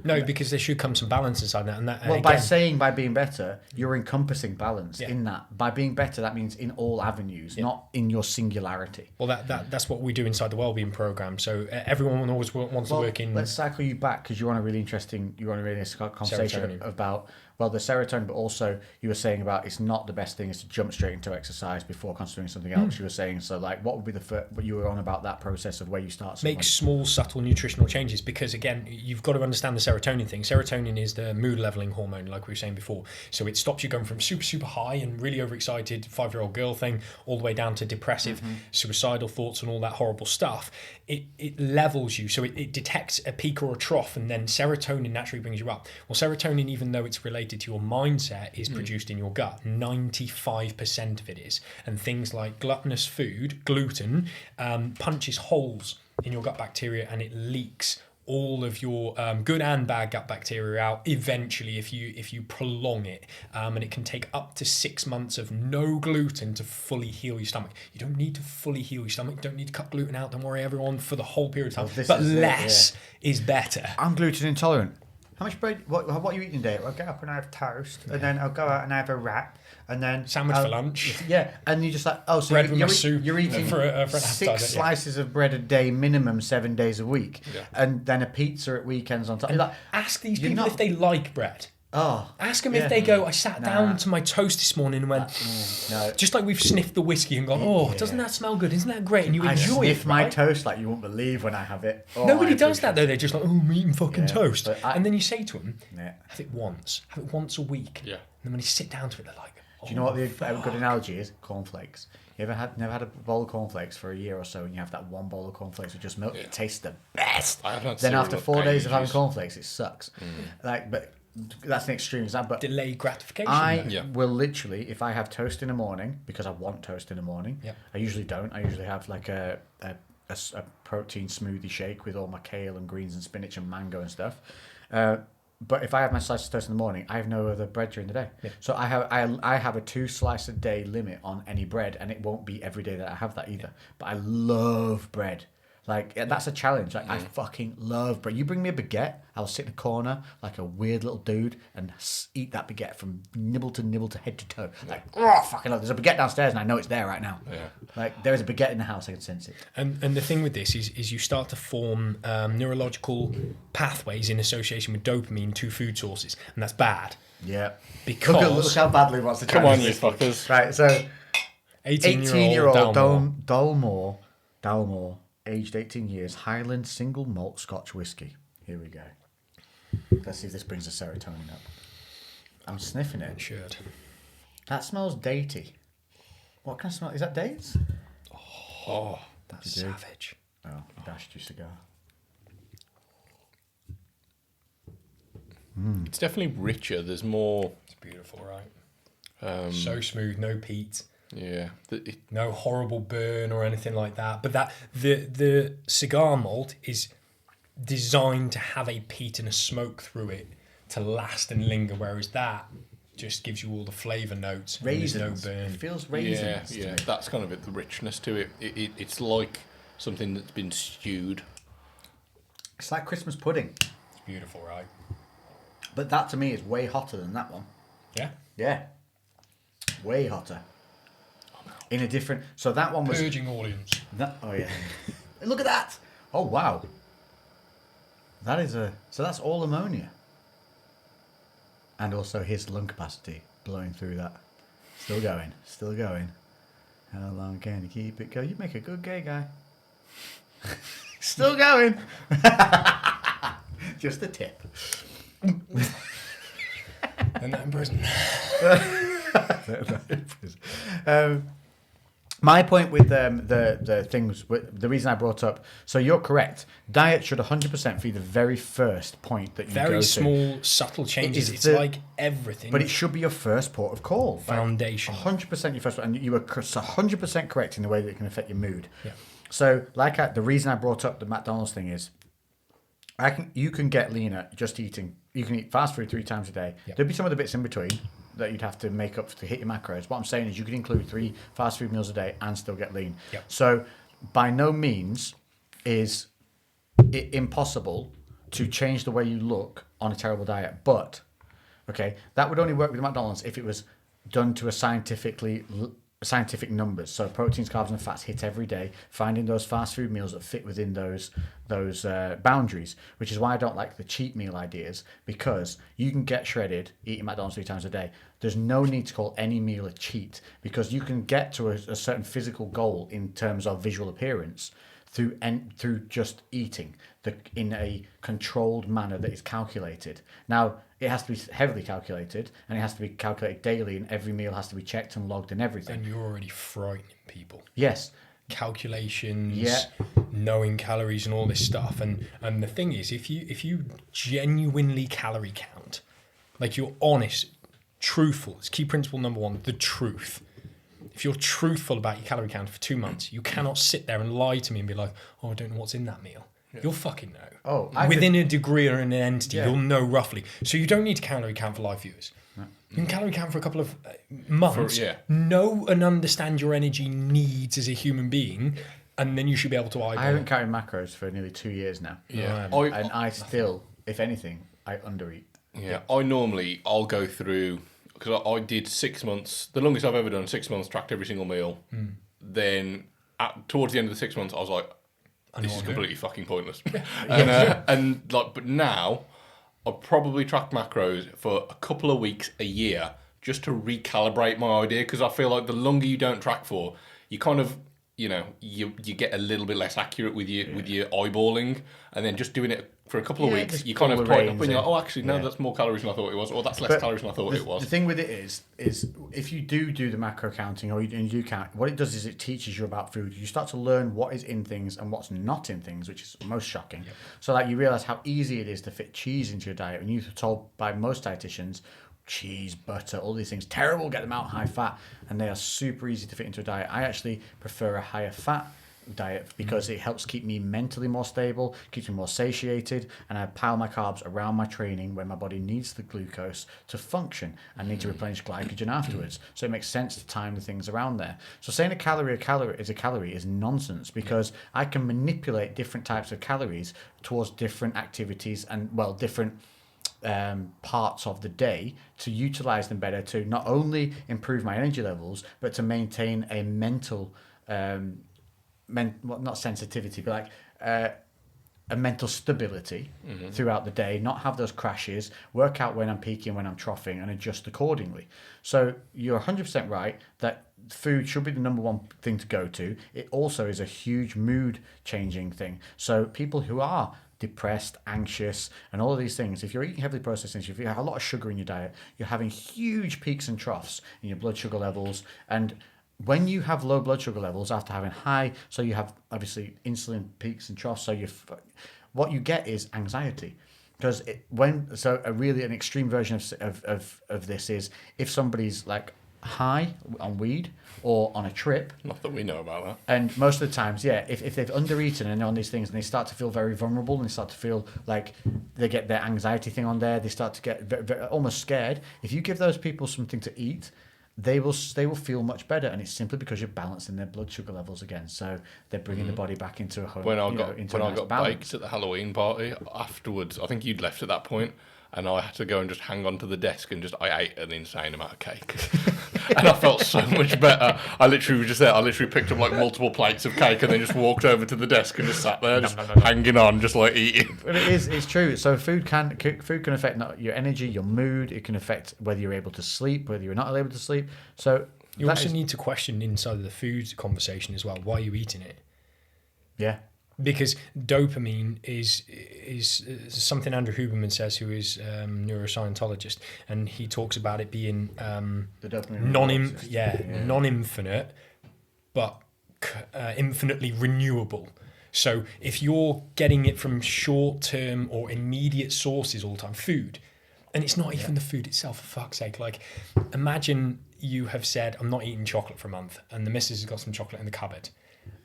S2: No, because there should come some balance inside that.
S3: Well, by being better, you're encompassing balance in that. By being better, that means in all avenues, not in your singularity.
S2: Well, that's what we do inside the wellbeing program. So everyone always wants to work in.
S3: Let's cycle you back, because you're on a really interesting conversation about the serotonin, but also you were saying about it's not the best thing is to jump straight into exercise before considering something else. You were saying, so like, what would be what you were on about that process of where you start?
S2: Make small, subtle nutritional changes, because again, you've got to understand the serotonin thing. Serotonin is the mood leveling hormone, like we were saying before. So it stops you going from super, super high and really overexcited 5-year-old girl thing all the way down to depressive, suicidal thoughts and all that horrible stuff. It levels you, so it detects a peak or a trough, and then serotonin naturally brings you up. Well, serotonin, even though it's related related to your mindset is produced in your gut. 95% of it is. And things like gluttonous food, gluten, punches holes in your gut bacteria and it leaks all of your good and bad gut bacteria out eventually if you prolong it, and it can take up to 6 months of no gluten to fully heal your stomach. You don't need to fully heal your stomach. You don't need to cut gluten out, don't worry everyone, for the whole period of time, but less is better.
S3: I'm gluten intolerant. How much bread? What are you eating today? I'll get up and I have toast, and then I'll go out and I have a wrap, and then
S2: Sandwich for lunch.
S3: Yeah, and you're just like, oh, so
S2: Bread with my soup
S3: you're eating
S2: for an
S3: 6
S2: appetizer,
S3: slices of bread a day, minimum 7 days a week,
S4: Yeah.
S3: and then a pizza at weekends on top. You're like,
S2: Ask these
S3: you're
S2: people
S3: not-
S2: if they like bread.
S3: oh,
S2: Ask them
S3: yeah.
S2: if they go, I sat down to my toast this morning and went,
S3: no.
S2: just like we've sniffed the whiskey and gone, oh, doesn't that smell good? Isn't that great? And you
S3: I
S2: enjoy
S3: sniff
S2: it,
S3: my
S2: right?
S3: toast like you won't believe when I have it. Oh,
S2: Nobody
S3: I
S2: does that
S3: appreciate
S2: though. They're just like, oh, I'm eating fucking
S3: Yeah,
S2: toast.
S3: but
S2: And then you say to them,
S3: Yeah.
S2: have it once a week.
S4: Yeah.
S2: And then when you sit down to it, they're like, oh,
S3: Do you know what the good analogy is? Cornflakes. You never had a bowl of cornflakes for a year or so, and you have that one bowl of cornflakes with just milk.
S4: Yeah.
S3: It tastes the best.
S4: I haven't had
S3: Then
S4: cereal
S3: after
S4: for
S3: 4 days of having
S4: ages.
S3: cornflakes, it sucks. But that's an extreme example. But
S2: delayed gratification.
S3: I
S2: though.
S4: Yeah.
S3: will literally, if I have toast in the morning, because I want toast in the morning.
S2: Yeah.
S3: I usually don't. I usually have like a protein smoothie shake with all my kale and greens and spinach and mango and stuff. But if I have my slice of toast in the morning, I have no other bread during the day.
S2: Yeah.
S3: So I have a 2 slice a day limit on any bread, and it won't be every day that I have that either. But I love bread. Like, that's a challenge. Like, I fucking love bread. You bring me a baguette, I'll sit in the corner like a weird little dude and eat that baguette from nibble to head to toe. Like, oh, fucking love. There's a baguette downstairs and I know it's there right now.
S4: Yeah.
S3: Like, there is a baguette in the house, I can sense it.
S2: And the thing with this is you start to form neurological pathways in association with dopamine to food sources, and that's bad.
S3: Yeah.
S2: Because
S3: Look how badly he wants to try
S4: Come on,
S3: this.
S4: you fuckers.
S3: Right, so
S2: 18-year-old
S3: Dalmore, aged 18 years, Highland single malt Scotch whiskey. Here we go. Let's see if this brings the serotonin up. I'm sniffing it.
S2: should.
S3: That smells datey. What kind of smell? Is that dates?
S2: Oh,
S3: That's
S2: savage.
S3: Oh, you dashed your cigar.
S4: It's definitely richer. There's more.
S2: It's beautiful, right? So smooth, no peat.
S4: Yeah.
S2: No horrible burn or anything like that. But that the cigar malt is designed to have a peat and a smoke through it to last and linger, whereas that just gives you all the flavour notes. and there's
S3: Raisins.
S2: no burn.
S3: It feels
S4: Yeah,
S3: raisins. to
S4: yeah.
S3: me.
S4: That's kind of it. The richness to it. It's like something that's been stewed.
S3: It's like Christmas pudding.
S2: It's beautiful, right?
S3: But that to me is way hotter than that one.
S2: Yeah.
S3: Yeah. Way hotter. In a different... So that one was...
S2: Purging audience.
S3: Oh, yeah. Look at that. Oh, wow. That is a... So that's all ammonia. And also his lung capacity blowing through that. Still going. Still going. How long can you keep it going? You make a good gay guy. Still going. Just a tip.
S2: And that in prison.
S3: My point with the things, the reason I brought up, so you're correct. Diet should 100% be the very first point that you go
S2: Very
S3: to.
S2: small, subtle changes.
S3: is
S2: It's
S3: the-
S2: like everything.
S3: But it should be your first port of call.
S2: Foundation.
S3: 100% your first, and you were 100% correct in the way that it can affect your mood.
S2: Yeah.
S3: So, the reason I brought up the McDonald's thing is, you can get leaner just eating. You can eat fast food 3 times a day.
S2: Yep.
S3: There'd be some of the bits in between that you'd have to make up to hit your macros. What I'm saying is you could include 3 fast food meals a day and still get lean.
S2: Yep.
S3: So by no means is it impossible to change the way you look on a terrible diet. But, okay, that would only work with McDonald's if it was done to a scientific numbers. So proteins, carbs, and fats hit every day. Finding those fast food meals that fit within those boundaries, which is why I don't like the cheat meal ideas, because you can get shredded eating McDonald's 3 times a day. There's no need to call any meal a cheat, because you can get to a certain physical goal in terms of visual appearance through just eating in a controlled manner that is calculated. Now, it has to be heavily calculated, and it has to be calculated daily, and every meal has to be checked and logged and everything.
S2: And you're already frightening people.
S3: Yes.
S2: Calculations,
S3: Yeah.
S2: knowing calories and all this stuff. And the thing is, if you genuinely calorie count, Like you're honest, truthful. It's key principle number 1, the truth. If you're truthful about your calorie count for 2 months, you cannot sit there and lie to me and be like, oh, I don't know what's in that meal. Yeah. You'll fucking know.
S3: Oh,
S2: within a degree or an entity, you'll know roughly. So you don't need to calorie count for live viewers. No. You can calorie count for a couple of months, know and understand your energy needs as a human being, and then you should be able to eyeball.
S3: I haven't carried macros for nearly 2 years now.
S4: Yeah.
S3: And I still, if anything, I undereat.
S4: Yeah. I'll go through, because I did 6 months, the longest I've ever done, 6 months, tracked every single meal. Then towards the end of the 6 months, I was like, this is completely fucking pointless. But now I probably track macros for a couple of weeks a year just to recalibrate my idea, because I feel like the longer you don't track for, you kind of, you get a little bit less accurate with your eyeballing, and then just doing it for a couple of weeks, you kind of tighten up and you're like, oh, actually, no, that's more calories than I thought it was, or that's less calories than I thought it was.
S3: The thing with it is if you do the macro counting, or you do count, what it does is it teaches you about food. You start to learn what is in things and what's not in things, which is most shocking. Yep. So like you realise how easy it is to fit cheese into your diet. And you're told by most dietitians, cheese, butter, all these things, terrible, get them out high fat, and they are super easy to fit into a diet. I actually prefer a higher fat diet because it helps keep me mentally more stable, keeps me more satiated, and I pile my carbs around my training where my body needs the glucose to function and need to replenish glycogen afterwards. So it makes sense to time the things around there. So saying a calorie is nonsense, because I can manipulate different types of calories towards different activities and different parts of the day to utilize them better, to not only improve my energy levels but to maintain a mental not sensitivity, but a mental stability throughout the day, not have those crashes, work out when I'm peaking, when I'm troughing, and adjust accordingly. So you're 100% right that food should be the number one thing to go to. It also is a huge mood changing thing. So people who are depressed, anxious, and all of these things, if you're eating heavily processed things, if you have a lot of sugar in your diet, you're having huge peaks and troughs in your blood sugar levels. And when you have low blood sugar levels after having high, so you have obviously insulin peaks and troughs, so what you get is anxiety. Because an extreme version of this is if somebody's like high on weed or on a trip.
S4: Not that we know about that.
S3: And most of the times, if they've undereaten and on these things, and they start to feel very vulnerable, and they start to feel like they get their anxiety thing on there, they start to get very, almost scared. If you give those people something to eat, they will feel much better, and it's simply because you're balancing their blood sugar levels again. So they're bringing the body back into a home.
S4: When I got baked at the Halloween party afterwards, I think you'd left at that point, and I had to go and just hang on to the desk and I ate an insane amount of cake. And I felt so much better. I literally was just there. I literally picked up like multiple plates of cake and then just walked over to the desk and just sat there, hanging on, just like eating.
S3: But it's true. So food can affect your energy, your mood. It can affect whether you're able to sleep, whether you're not able to sleep. So
S2: you also need to question inside of the food conversation as well. Why are you eating it? Yeah. Because dopamine is something Andrew Huberman says, who is neuroscientologist, and he talks about it being
S3: the dopamine
S2: non-infinite, but infinitely renewable. So if you're getting it from short-term or immediate sources all the time, food, and it's not even the food itself, for fuck's sake. Like, imagine you have said, I'm not eating chocolate for a month, and the missus has got some chocolate in the cupboard.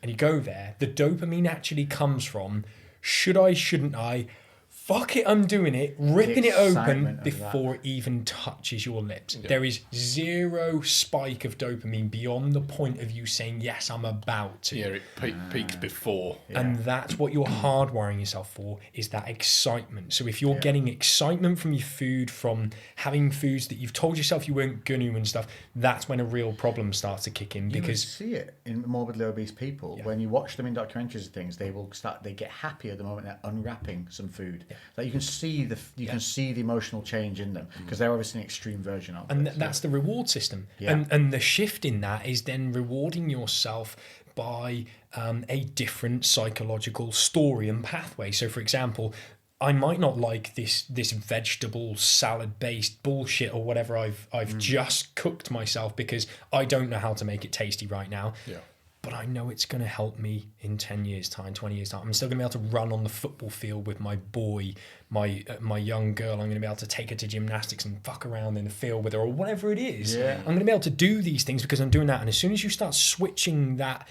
S2: And you go there, the dopamine actually comes from, should I, shouldn't I? Fuck it, I'm doing it, ripping it open before it even touches your lips. Yeah. There is zero spike of dopamine beyond the point of you saying, yes, I'm about to.
S4: Yeah, it peaks before.
S2: And that's what you're hardwiring yourself for, is that excitement. So if you're getting excitement from your food, from having foods that you've told yourself you weren't going to and stuff, that's when a real problem starts to kick in. Because
S3: you see it in morbidly obese people. When you watch them in documentaries and things, they get happy at the moment they're unwrapping some food. Yeah. Like you can see the emotional change in them, because they're obviously an extreme version of it.
S2: And that's the reward system. Yeah. And the shift in that is then rewarding yourself by a different psychological story and pathway. So, for example, I might not like this vegetable salad based bullshit or whatever I've just cooked myself because I don't know how to make it tasty right now.
S4: Yeah.
S2: but I know it's going to help me in 10 years' time, 20 years' time. I'm still going to be able to run on the football field with my boy, my young girl. I'm going to be able to take her to gymnastics and fuck around in the field with her, or whatever it is.
S3: Yeah.
S2: I'm going to be able to do these things because I'm doing that. And as soon as you start switching that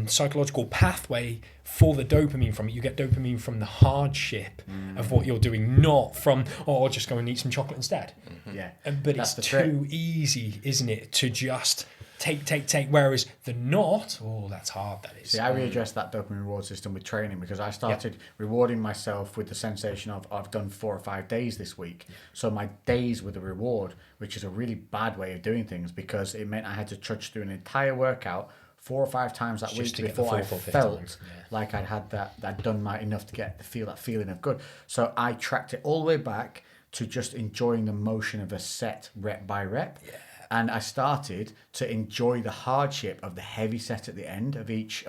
S2: psychological pathway for the dopamine from it, you get dopamine from the hardship of what you're doing, not from, I'll just go and eat some chocolate instead.
S3: Yeah.
S2: But
S3: That's
S2: it's
S3: the trick.
S2: too easy, isn't it, to just take, whereas the not, that's hard, that is.
S3: See, I readdressed that dopamine reward system with training because I started rewarding myself with the sensation of I've done 4 or 5 days this week. So my days were the reward, which is a really bad way of doing things because it meant I had to trudge through an entire workout 4 or 5 times that
S2: Just
S3: week
S2: to get the
S3: before I
S2: fourth or fifth
S3: felt
S2: time. Yeah.
S3: like I'd done enough to feel that feeling of good. So I tracked it all the way back to just enjoying the motion of a set rep by rep. Yeah. And I started to enjoy the hardship of the heavy set at the end of each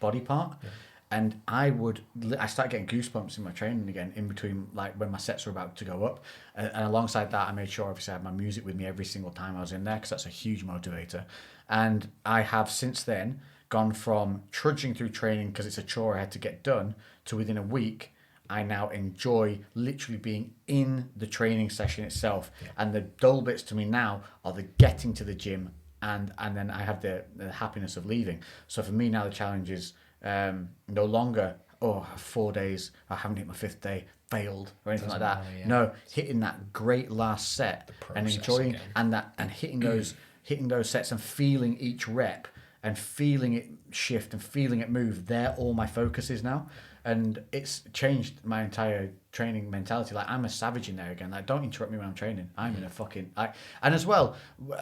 S3: body part. Yeah. And I started getting goosebumps in my training again in between, like when my sets were about to go up. And alongside that, I made sure obviously I had my music with me every single time I was in there because that's a huge motivator. And I have since then gone from trudging through training because it's a chore I had to get done to within a week, I now enjoy literally being in the training session itself. Yeah. And the dull bits to me now are the getting to the gym and then I have the happiness of leaving. So for me now the challenge is no longer, 4 days, I haven't hit my 5th day, failed or anything like that.
S2: Matter, yeah.
S3: No, hitting that great last set and enjoying
S2: again.
S3: and hitting those sets and feeling each rep and feeling it shift and feeling it move. They're all my focus is now. And it's changed my entire training mentality. Like, I'm a savage in there again. Like, don't interrupt me when I'm training. I'm in a fucking... And as well,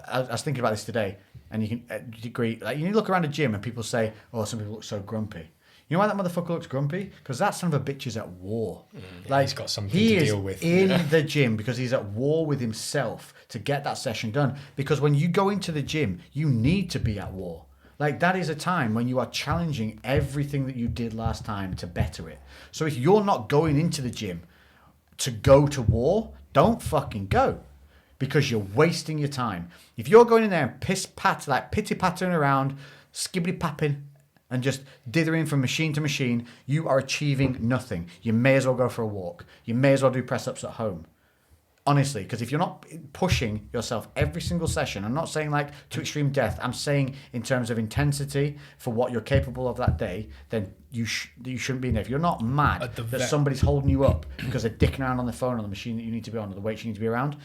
S3: I was thinking about this today, and you can agree... Like, you look around a gym and people say, some people look so grumpy. You know why that motherfucker looks grumpy? Because that son of a bitch is at war.
S2: Like, he's got something to deal with.
S3: He is in the gym because he's at war with himself to get that session done. Because when you go into the gym, you need to be at war. Like, that is a time when you are challenging everything that you did last time to better it. So if you're not going into the gym to go to war, don't fucking go. Because you're wasting your time. If you're going in there and pity-pattering around, skibbity-papping, and just dithering from machine to machine, you are achieving nothing. You may as well go for a walk. You may as well do press-ups at home. Honestly, because if you're not pushing yourself every single session, I'm not saying like to extreme death, I'm saying in terms of intensity for what you're capable of that day, then you shouldn't be in there. If you're not mad that somebody's holding you up because they're dicking around on the phone on the machine that you need to be on or the weights you need to be around,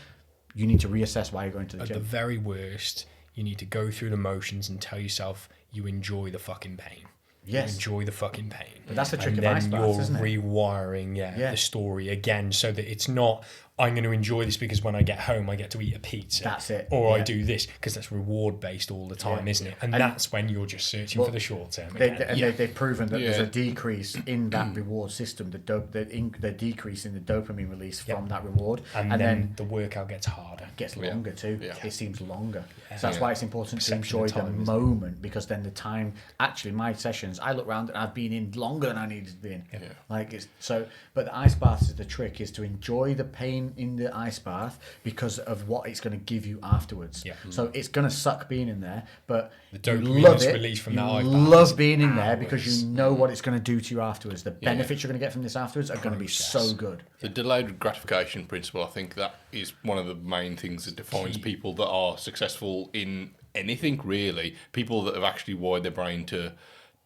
S3: you need to reassess why you're going to the gym.
S2: At the very worst, you need to go through the motions and tell yourself you enjoy the fucking pain.
S3: Yes.
S2: You enjoy the fucking pain.
S3: But that's the trick of ice baths, isn't it?
S2: And then you're rewiring the story again so that it's not, I'm going to enjoy this because when I get home I get to eat a pizza.
S3: That's it.
S2: Or I do this because that's reward based all the time, isn't it? And that's when you're just searching for the short term.
S3: They've proven that there's a decrease in that reward system, the decrease in the dopamine release from that reward.
S2: And then the workout gets harder.
S3: Gets longer too. Yeah. It seems longer.
S2: Yeah.
S3: So that's why it's important to enjoy the moment, because then the time, actually my sessions, I look around and I've been in longer than I needed to be in. Yeah. Like it's so, but the ice bath is the trick, is to enjoy the pain in the ice bath because of what it's going to give you afterwards. Yeah. So it's going to suck being in there, but
S2: the dopamine
S3: you love
S2: is
S3: it.
S2: released from
S3: you
S2: that ice bath.
S3: love being in there because you know what it's going to do to you afterwards. The benefits you're going to get from this afterwards are going to be so good.
S4: The delayed gratification principle, I think that is one of the main things that defines people that are successful in anything, really. People that have actually wired their brain to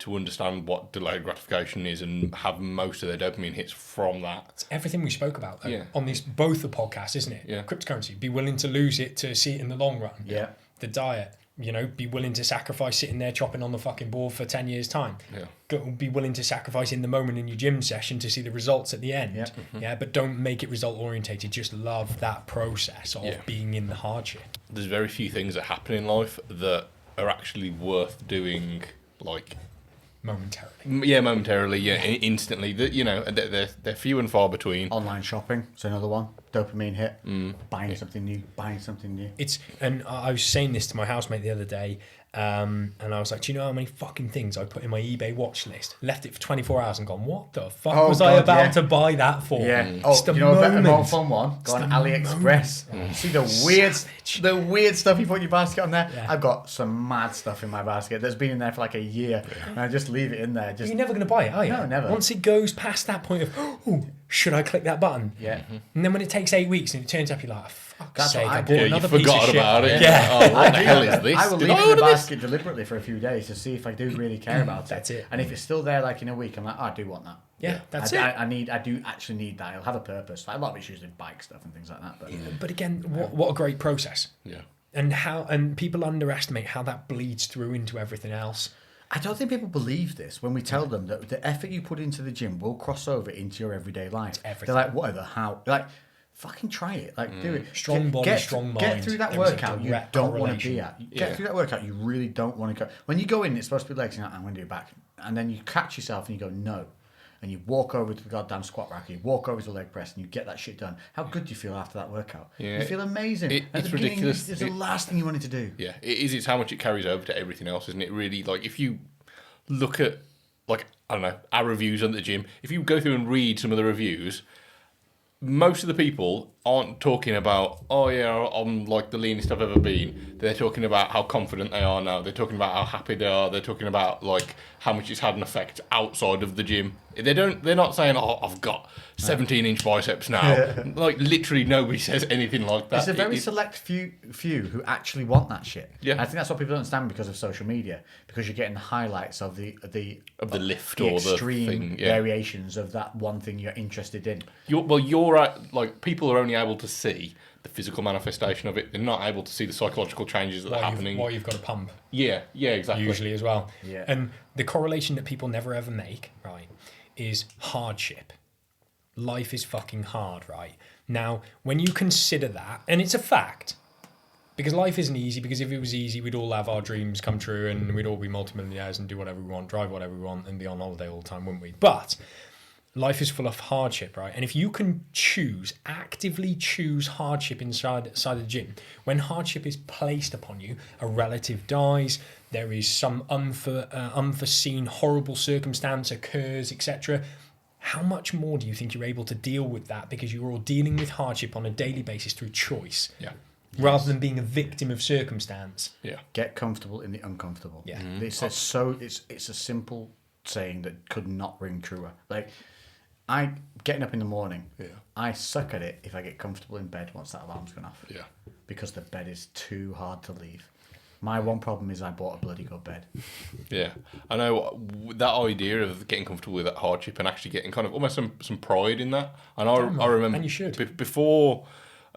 S4: understand what delayed gratification is and have most of their dopamine hits from that.
S2: It's everything we spoke about though, on this, both the podcasts, isn't it?
S4: Yeah.
S2: Cryptocurrency, be willing to lose it to see it in the long run.
S3: Yeah.
S2: The diet, be willing to sacrifice sitting there chopping on the fucking board for 10 years time. Yeah. Be willing to sacrifice in the moment in your gym session to see the results at the end. Yeah. Yeah, but don't make it result orientated. Just love that process of being in the hardship.
S4: There's very few things that happen in life that are actually worth doing, like momentarily, instantly. They're few and far between.
S3: Online shopping, so another one. Dopamine hit. Buying something new.
S2: And I was saying this to my housemate the other day. And I was like, do you know how many fucking things I put in my eBay watch list? Left it for 24 hours and gone, what the fuck was I about to buy that for?
S3: Yeah.
S2: It's the
S3: you know a better, more
S2: moment.
S3: fun one? Go on
S2: the
S3: AliExpress. See the weird stuff you put in your basket on there?
S2: Yeah.
S3: I've got some mad stuff in my basket that's been in there for like a year. And I just leave it in there. Just
S2: You're never going to buy it, are you?
S3: No, never.
S2: Once it goes past that point of, oh, should I click that button?
S3: Yeah.
S2: And then when it takes 8 weeks and it turns up, you're like, fuck's
S3: That's
S2: sake,
S3: what I
S2: I
S3: do.
S2: bought
S3: Yeah,
S4: you
S2: another piece of
S4: forgot
S2: shit.
S4: about it.
S2: Yeah.
S4: Oh, what the hell is this?
S3: I will
S4: Did
S3: leave it in
S4: order
S3: the
S4: this?
S3: basket deliberately for a few days to see if I do really care about it.
S2: That's it.
S3: And if it's still there like in a week, I'm like, oh, I do want that.
S2: Yeah, that's
S3: I
S2: it.
S3: I do actually need that. It'll have a purpose. Like, a lot of it's usually bike stuff and things like that. But
S2: But again, what a great process.
S4: Yeah.
S2: And people underestimate how that bleeds through into everything else.
S3: I don't think people believe this when we tell them that the effort you put into the gym will cross over into your everyday life.
S2: Everything.
S3: They're like, whatever, how? Like, fucking try it. Like, do it.
S2: Strong body, strong
S3: Get
S2: mind.
S3: through that
S2: There is a
S3: workout you
S2: direct
S3: don't want to be
S2: correlation.
S3: at. Get through that workout you really don't want to go. When you go in, it's supposed to be legs, and you're like, I'm going to do back. And then you catch yourself and you go, no. And you walk over to the goddamn squat rack, you walk over to the leg press, and you get that shit done. How good do you feel after that workout?
S4: Yeah.
S3: You feel amazing. At
S4: It's
S3: the beginning,
S4: ridiculous.
S3: It's the last thing you wanted to do.
S4: Yeah, it is. It's how much it carries over to everything else, isn't it? Really, like if you look at, like, I don't know, our reviews on the gym. If you go through and read some of the reviews, most of the people aren't talking about, oh yeah, I'm like the leanest I've ever been. They're talking about how confident they are now. They're talking about how happy they are. They're talking about like how much it's had an effect outside of the gym. They're not saying, oh, I've got 17-inch biceps now. Like literally nobody says anything like that.
S3: It's a very select few who actually want that shit.
S4: Yeah.
S3: I think that's what people don't understand because of social media, because you're getting the highlights of the
S4: lift
S3: the
S4: or the
S3: extreme
S4: thing, yeah.
S3: variations of that one thing you're interested in.
S4: You're at, like, people are only able to see the physical manifestation of it. They're not able to see the psychological changes that are happening.
S2: While you've got a pump.
S4: Yeah, exactly.
S2: Usually as well.
S3: Yeah.
S2: And the correlation that people never ever make, right, is hardship. Life is fucking hard, right? Now, when you consider that, and it's a fact, because life isn't easy, because if it was easy, we'd all have our dreams come true and we'd all be multimillionaires and do whatever we want, drive whatever we want, and be on holiday all the time, wouldn't we? But life is full of hardship, right? And if you can actively choose hardship inside the gym, when hardship is placed upon you, a relative dies, there is some unforeseen horrible circumstance occurs, etc., how much more do you think you're able to deal with that because you're all dealing with hardship on a daily basis through choice?
S4: Yeah.
S2: Rather than being a victim of circumstance.
S4: Yeah.
S3: Get comfortable in the uncomfortable.
S2: Yeah.
S3: It's a simple saying that could not ring truer. Like, getting up in the morning, I suck at it if I get comfortable in bed once that alarm's gone off.
S4: Yeah.
S3: Because the bed is too hard to leave. My one problem is I bought a bloody good bed.
S4: Yeah, I know that idea of getting comfortable with that hardship and actually getting kind of almost some pride in that. And I remember,
S2: and you should.
S4: Before,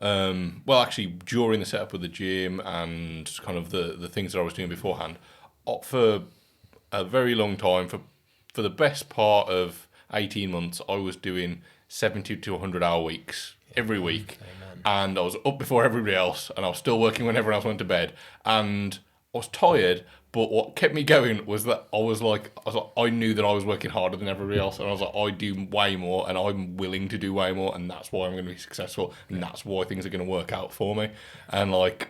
S4: actually during the setup of the gym and kind of the things that I was doing beforehand, for a very long time, for the best part of 18 months, I was doing 70 to 100 hour weeks every week.
S2: Amen.
S4: And I was up before everybody else, and I was still working when everyone else went to bed. And I was tired, but what kept me going was that I knew that I was working harder than everybody else, and I was like, I do way more, and I'm willing to do way more, and that's why I'm going to be successful, and that's why things are going to work out for me. And like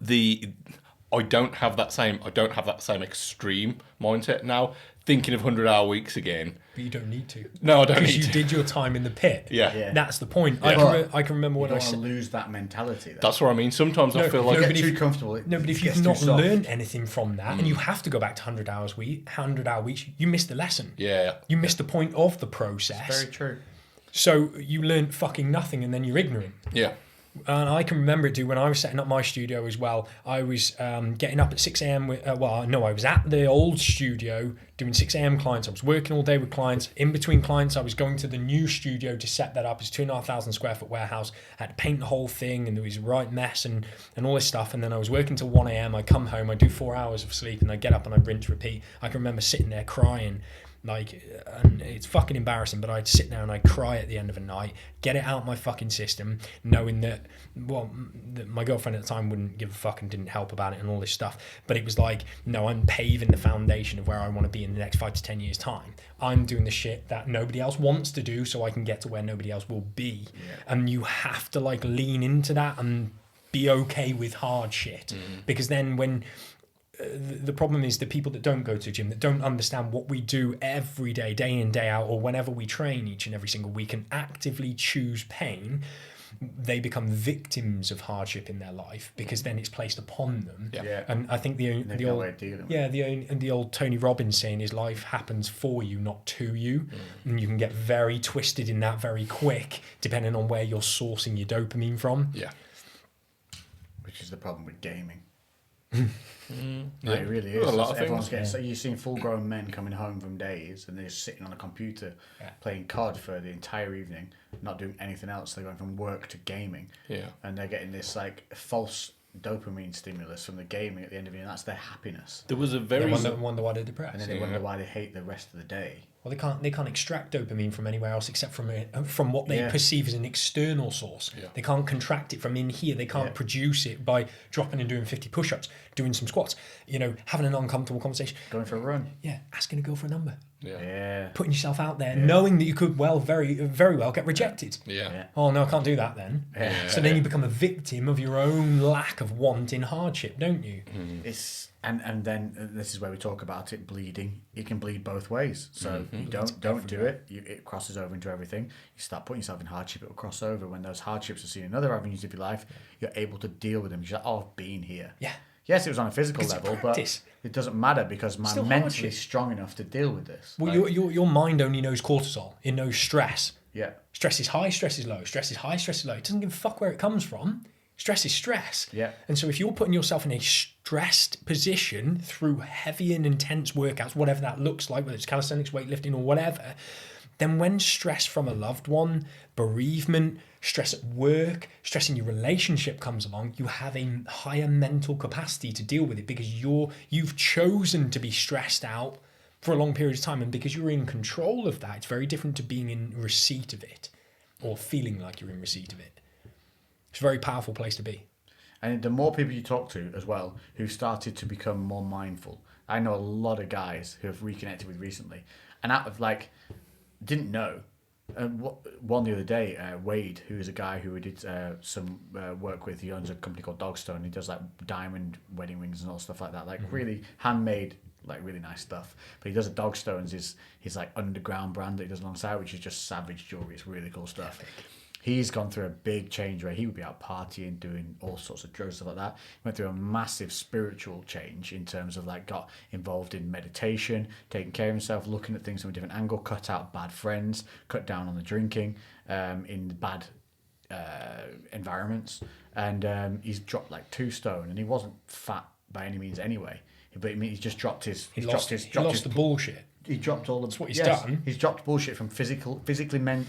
S4: I don't have that same extreme mindset now. Thinking of 100-hour weeks again.
S2: But you don't need to.
S4: No, I don't need
S2: Because you
S4: to.
S2: did your time in the pit.
S4: Yeah.
S2: That's the point.
S4: Yeah.
S2: I can remember
S3: You
S2: when
S3: don't
S2: I
S3: want to
S2: said...
S3: lose that mentality. Though.
S4: That's what I mean. Sometimes I feel like...
S3: Get
S2: but
S3: too
S2: if-
S3: comfortable.
S2: No, but if
S3: it
S2: you've
S3: gets
S2: not
S3: too soft.
S2: learned anything from that, and you have to go back to 100-hour weeks, you missed the lesson.
S4: Yeah.
S2: You missed the point of the process.
S3: Very true.
S2: So you learned fucking nothing, and then you're ignorant.
S4: Yeah.
S2: And I can remember it, when I was setting up my studio as well. I was getting up at 6 a.m. I was at the old studio doing 6 a.m. clients. I was working all day with clients. In between clients, I was going to the new studio to set that up. It's a 2,500 square foot warehouse. I had to paint the whole thing, and there was a right mess and all this stuff. And then I was working till 1 a.m. I'd come home, I'd do 4 hours of sleep, and I'd get up and I'd rinse, repeat. I can remember sitting there crying. And it's fucking embarrassing, but I'd sit there and I'd cry at the end of the night, get it out my fucking system, knowing that my girlfriend at the time wouldn't give a fuck and didn't help about it and all this stuff. But it was like, no, I'm paving the foundation of where I want to be in the next 5 to 10 years' time. I'm doing the shit that nobody else wants to do, so I can get to where nobody else will be. Yeah. And you have to lean into that and be okay with hard shit, because then when the problem is the people that don't go to the gym, that don't understand what we do every day, day in, day out, or whenever we train each and every single week and actively choose pain, they become victims of hardship in their life because then it's placed upon them.
S3: Yeah.
S2: And I think the
S3: no way of dealing with
S2: the old Tony Robbins saying is life happens for you, not to you. And you can get very twisted in that very quick, depending on where you're sourcing your dopamine from.
S4: Yeah.
S3: Which is the problem with gaming.
S4: Yeah.
S3: It really
S4: Well,
S3: is.
S4: a lot of
S3: Everyone's
S4: things.
S3: getting, so you've seen full-grown men coming home from days and they're just sitting on a computer playing COD for the entire evening, not doing anything else. They're going from work to gaming, and they're getting this like false dopamine stimulus from the gaming at the end of it, and that's their happiness.
S4: There was a
S2: They
S4: very
S2: wonder why they're depressed.
S3: And then they wonder why they hate the rest of the day.
S2: Well, they can't extract dopamine from anywhere else except from what they perceive as an external source.
S4: Yeah.
S2: They can't contract it from in here. They can't produce it by dropping and doing 50 push-ups, doing some squats, having an uncomfortable conversation.
S3: Going for a run.
S2: Yeah, asking a girl for a number.
S3: Yeah.
S2: Putting yourself out there, knowing that you could very, very well get rejected.
S4: Yeah.
S2: Oh, no, I can't do that then.
S3: Yeah.
S2: So then you become a victim of your own lack of wanting hardship, don't you?
S3: It's and then this is where we talk about it bleeding. It can bleed both ways. So you don't do it. It crosses over into everything. You start putting yourself in hardship. It will cross over. When those hardships are seen in other avenues of your life, you're able to deal with them. You're like, I've been here.
S2: Yeah.
S3: Yes, it was on a physical
S2: It's
S3: level,
S2: practice.
S3: but it doesn't matter because I'm
S2: Still
S3: mentally
S2: hardship.
S3: strong enough to deal with this.
S2: Well, your mind only knows cortisol. It knows stress.
S3: Yeah.
S2: Stress is high, stress is low. Stress is high, stress is low. It doesn't give a fuck where it comes from. Stress is stress.
S3: Yeah.
S2: And so if you're putting yourself in a stressed position through heavy and intense workouts, whatever that looks like, whether it's calisthenics, weightlifting, or whatever, then when stress from a loved one, bereavement, stress at work, stress in your relationship comes along, you have a higher mental capacity to deal with it because you've chosen to be stressed out for a long period of time, and because you're in control of that, it's very different to being in receipt of it or feeling like you're in receipt of it. It's a very powerful place to be.
S3: And the more people you talk to as well who started to become more mindful. I know a lot of guys who have reconnected with recently, and out of didn't know. One the other day, Wade, who is a guy who we did some work with. He owns a company called Dogstone. He does diamond wedding rings and all stuff like that, really handmade, really nice stuff. But he does a Dogstones, his underground brand that he does alongside, which is just savage jewelry. It's really cool stuff. Epic. He's gone through a big change where he would be out partying, doing all sorts of drugs, stuff like that. He went through a massive spiritual change in terms of got involved in meditation, taking care of himself, looking at things from a different angle, cut out bad friends, cut down on the drinking in bad environments. And he's dropped 2 stone, and he wasn't fat by any means anyway. But he's just dropped his...
S2: He lost the bullshit.
S3: He dropped all the...
S2: That's what he's done.
S3: He's dropped bullshit from physically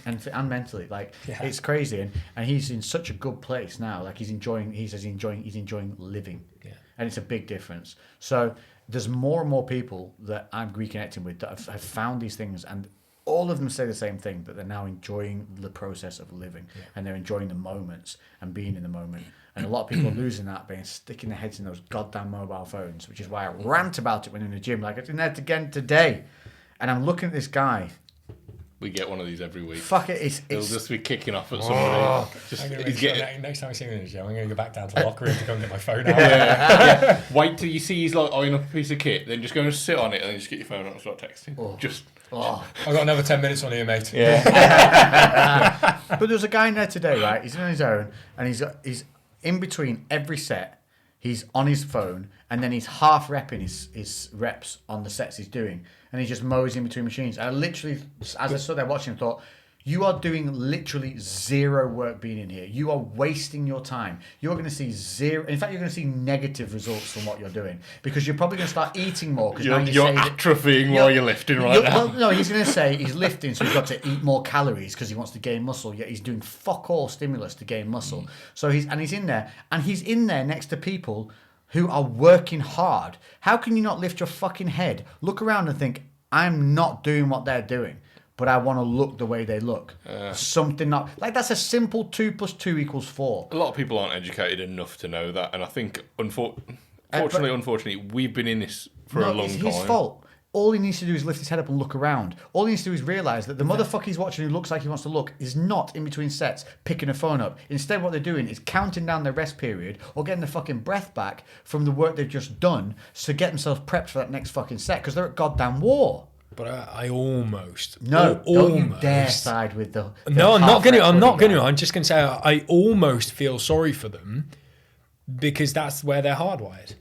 S3: and mentally. It's crazy. And he's in such a good place now. He's enjoying living. Yeah. And it's a big difference. So there's more and more people that I'm reconnecting with that have found these things, and all of them say the same thing, that they're now enjoying the process of living, and they're enjoying the moments and being in the moment. And a lot of people are losing that, sticking their heads in those goddamn mobile phones, which is why I rant about it when in the gym. I was in there again today, and I'm looking at this guy.
S4: We get one of these every week.
S3: Fuck it,
S4: He'll just be kicking off at somebody.
S2: Next time I see him in the gym, I'm going to go back down to the locker room to go and get my phone out.
S4: Wait till you see he's eyeing up a piece of kit, then just go and sit on it, and then just get your phone out and start texting.
S2: I've got another 10 minutes on here, mate.
S4: Yeah.
S3: But there's a guy in there today, right? He's on his own, and he's in between every set. He's on his phone, and then he's half repping his reps on the sets he's doing, and he just mows in between machines. And I literally, as I stood there watching, I thought, you are doing literally zero work being in here. You are wasting your time. You're going to see zero. In fact, you're going to see negative results from what you're doing, because you're probably going to start eating more.
S4: You're atrophying while you're lifting now.
S3: Well, no, he's going to say he's lifting, so he's got to eat more calories because he wants to gain muscle. Yet he's doing fuck all stimulus to gain muscle. So he's in there, and he's in there next to people who are working hard. How can you not lift your fucking head, look around, and think, I'm not doing what they're doing, but I want to look the way they look? Something not that's a simple 2 + 2 = 4.
S4: A lot of people aren't educated enough to know that, and I think unfortunately, we've been in this for a long time.
S3: It's his fault. all he needs to do is lift his head up and look around. All he needs to do is realise that the motherfucker he's watching who looks like he wants to look is not in between sets picking a phone up. Instead, what they're doing is counting down their rest period or getting their fucking breath back from the work they've just done to get themselves prepped for that next fucking set because they're at goddamn war.
S2: But I almost
S3: don't you dare side with the
S2: no, I'm not going to. I'm not going to.
S3: guy.
S2: I'm just going to say I almost feel sorry for them because that's where they're hardwired.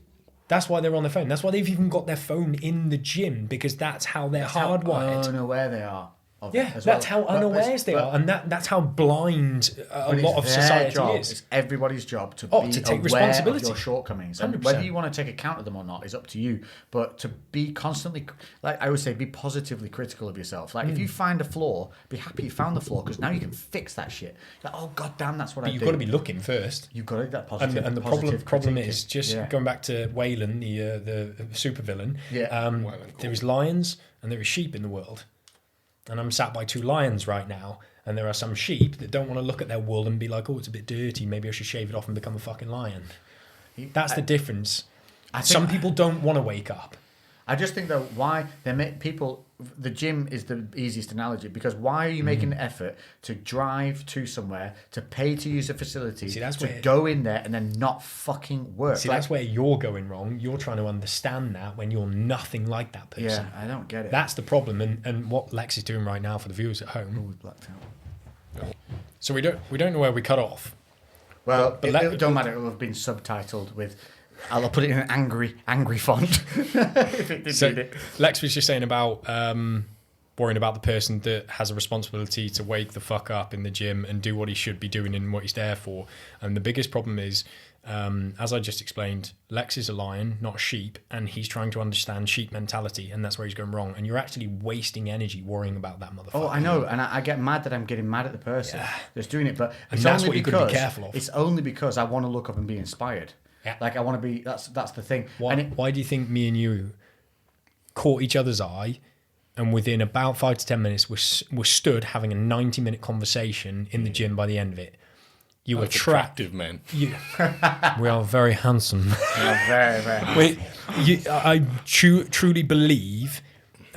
S2: That's why they're on their phone. That's why they've even got their phone in the gym because that's how they're hardwired.
S3: I don't know where they are.
S2: Yeah, that's how unawares they are, and that's how blind a lot of society is.
S3: It's everybody's job to
S2: to take
S3: aware
S2: responsibility
S3: of your shortcomings, and
S2: 100%.
S3: whether you want to take account of them or not is up to you. But to be constantly, like I would say, be positively critical of yourself. Like if you find a flaw, be happy you found the flaw because now you can fix that shit. Like, oh god damn, that's what I do.
S2: But you've got to be be looking first.
S3: You've got to that positive.
S2: And the problem is just going back to Wayland, the supervillain.
S3: Yeah.
S2: There is lions and there is sheep in the world. And I'm sat by two lions right now, and there are some sheep that don't want to look at their wool and be like, oh, it's a bit dirty, maybe I should shave it off and become a fucking lion. That's the difference. Some people don't want to wake up.
S3: I just think, though, why they make people... The gym is the easiest analogy, because why are you making an effort to drive to somewhere, to pay to use a facility, go in there and then not fucking work?
S2: See, that's where you're going wrong. You're trying to understand that when you're nothing like that person.
S3: Yeah, I don't get it.
S2: That's the problem, and what Lex is doing right now for the viewers at home.
S3: Oh, we've blacked out.
S2: So we don't know where we cut off.
S3: Well, it don't matter. It will have been subtitled with... I'll put it in an angry font if it did need it.
S2: Lex was just saying about worrying about the person that has a responsibility to wake the fuck up in the gym and do what he should be doing and what he's there for. And the biggest problem is, as I just explained, Lex is a lion, not a sheep, and he's trying to understand sheep mentality, and that's where he's going wrong. And you're actually wasting energy worrying about that motherfucker.
S3: Oh, I know, and I get mad that I'm getting mad at the person that's doing it, but
S2: and that's what you've got to be careful of.
S3: It's only because I want to look up and be inspired.
S2: Yeah.
S3: Like I want to be. That's the thing.
S2: Why do you think me and you caught each other's eye, and within about 5 to 10 minutes we're stood having a 90-minute conversation in the gym by the end of it? You were
S4: attractive men.
S2: We are very handsome.
S3: Very, very handsome.
S2: I truly believe.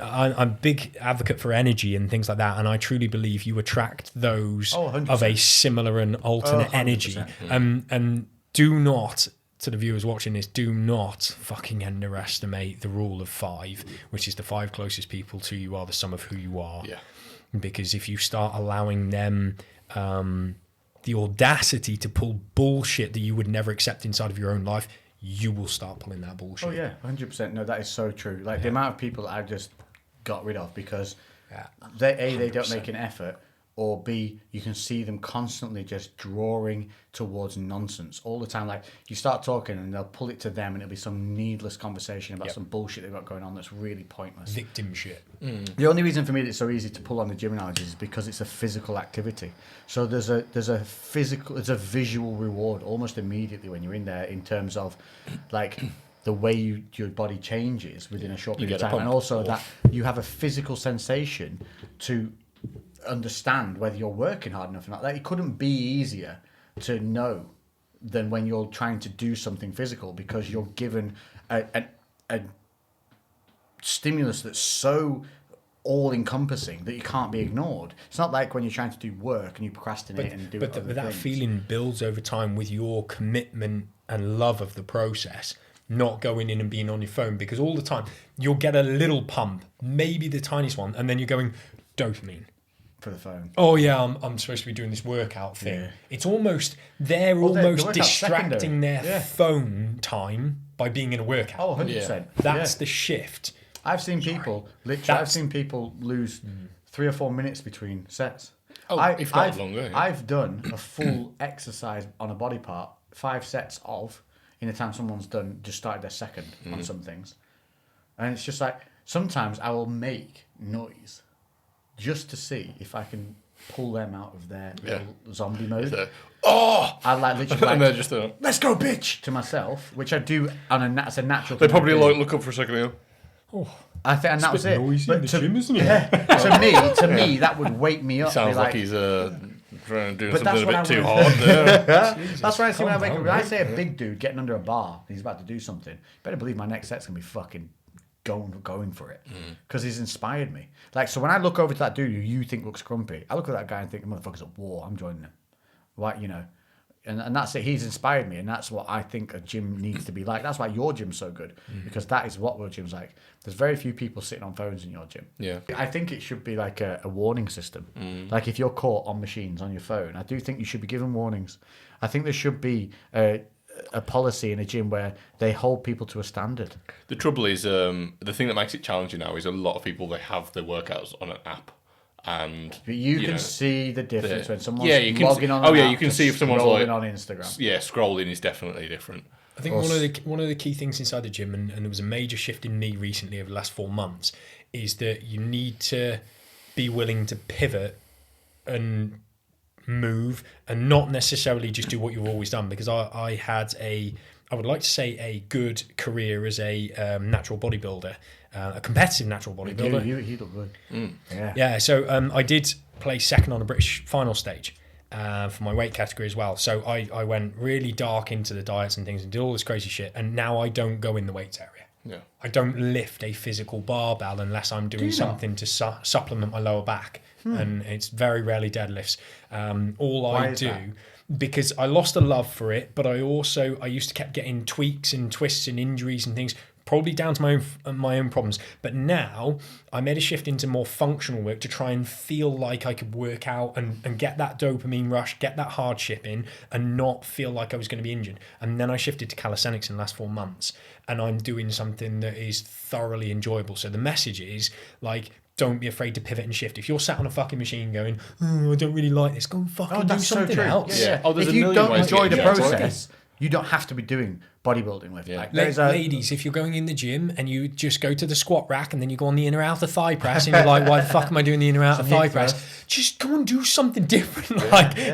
S2: I'm a big advocate for energy and things like that, and I truly believe you attract those of a similar and alternate energy. And do not, to the viewers watching this, do not fucking underestimate the rule of 5, which is the 5 closest people to you are the sum of who you are.
S4: Yeah.
S2: Because if you start allowing them the audacity to pull bullshit that you would never accept inside of your own life, you will start pulling that bullshit.
S3: Oh yeah, 100%. No, that is so true. Like the amount of people that I've just got rid of because they don't make an effort, or B, you can see them constantly just drawing towards nonsense all the time. Like you start talking and they'll pull it to them and it'll be some needless conversation about some bullshit they've got going on that's really pointless.
S2: Victim shit.
S3: The only reason for me that it's so easy to pull on the gym analogies is because it's a physical activity. So there's a visual reward almost immediately when you're in there in terms of like the way your body changes within a short period of time, and also that you have a physical sensation to understand whether you're working hard enough or not. Like it couldn't be easier to know than when you're trying to do something physical, because you're given a stimulus that's so all-encompassing that you can't be ignored. It's not like when you're trying to do work and you procrastinate and do other
S2: that
S3: things.
S2: feeling builds over time with your commitment and love of the process, not going in and being on your phone, because all the time you'll get a little pump, maybe the tiniest one, and then you're going dopamine
S3: for the phone.
S2: Oh yeah, I'm supposed to be doing this workout thing. Yeah. It's almost they're almost distracting their phone time by being in a workout.
S3: Oh, 100%.
S2: That's the shift.
S3: I've seen people I've seen people lose 3 or 4 minutes between sets.
S4: If not longer. Yeah.
S3: I've done a full exercise on a body part, 5 sets of, in the time someone's just started their second on some things. And it's just like, sometimes I will make noise just to see if I can pull them out of their little zombie mode. I literally
S4: just
S3: let's go, bitch, to myself, which I do as a natural.
S4: They probably look up for a second.
S3: I think, and that was it.
S2: Noisy in the gym, isn't it?
S3: Yeah, to me, that would wake me up.
S4: Sounds like he's trying to do something a bit too hard there.
S3: That's why I see when I wake up. When I say a big dude getting under a bar and he's about to do something, better believe my next set's gonna be fucking going for it because he's inspired me. Like, so when I look over to that dude who you think looks grumpy, I look at that guy and think, motherfucker's at war. I'm joining him. Right, And that's it. He's inspired me, and that's what I think a gym needs to be like. That's why your gym's so good, because that is what your gym's like. There's very few people sitting on phones in your gym.
S4: Yeah.
S3: I think it should be like a warning system. Like if you're caught on machines on your phone, I do think you should be given warnings. I think there should be a policy in a gym where they hold people to a standard.
S4: The trouble is, the thing that makes it challenging now is a lot of people, they have their workouts on an app. And
S3: but you can see the difference when someone's
S4: you can
S3: logging on.
S4: you can see if someone's like
S3: on Instagram.
S4: Yeah, scrolling is definitely different.
S2: I think one of the key things inside the gym, and there was a major shift in me recently over the last 4 months, is that you need to be willing to pivot and move, and not necessarily just do what you've always done. Because I had I would like to say a good career as a natural bodybuilder. A competitive natural bodybuilder.
S3: He looked good.
S2: Yeah. So I did play second on a British final stage for my weight category as well. So I went really dark into the diets and things and did all this crazy shit. And now I don't go in the weights area.
S4: Yeah.
S2: I don't lift a physical barbell unless I'm doing something to supplement my lower back. And it's very rarely deadlifts. Why I do. That? Because I lost a love for it, but I used to kept getting tweaks and twists and injuries and things, probably down to my own problems. But now I made a shift into more functional work to try and feel like I could work out and get that dopamine rush, get that hardship in, and not feel like I was going to be injured. And then I shifted to calisthenics in the last 4 months, and I'm doing something that is thoroughly enjoyable. So the message is like, don't be afraid to pivot and shift. If you're sat on a fucking machine going, I don't really like this, go and fucking do something else.
S3: Yeah.
S4: There's
S3: if you don't enjoy the process, you don't have to be doing bodybuilding with.
S4: Yeah.
S3: Like,
S2: ladies, if you're going in the gym and you just go to the squat rack and then you go on the inner outer thigh press and you're like, why the fuck am I doing the inner outer thigh press? Just go and do something different.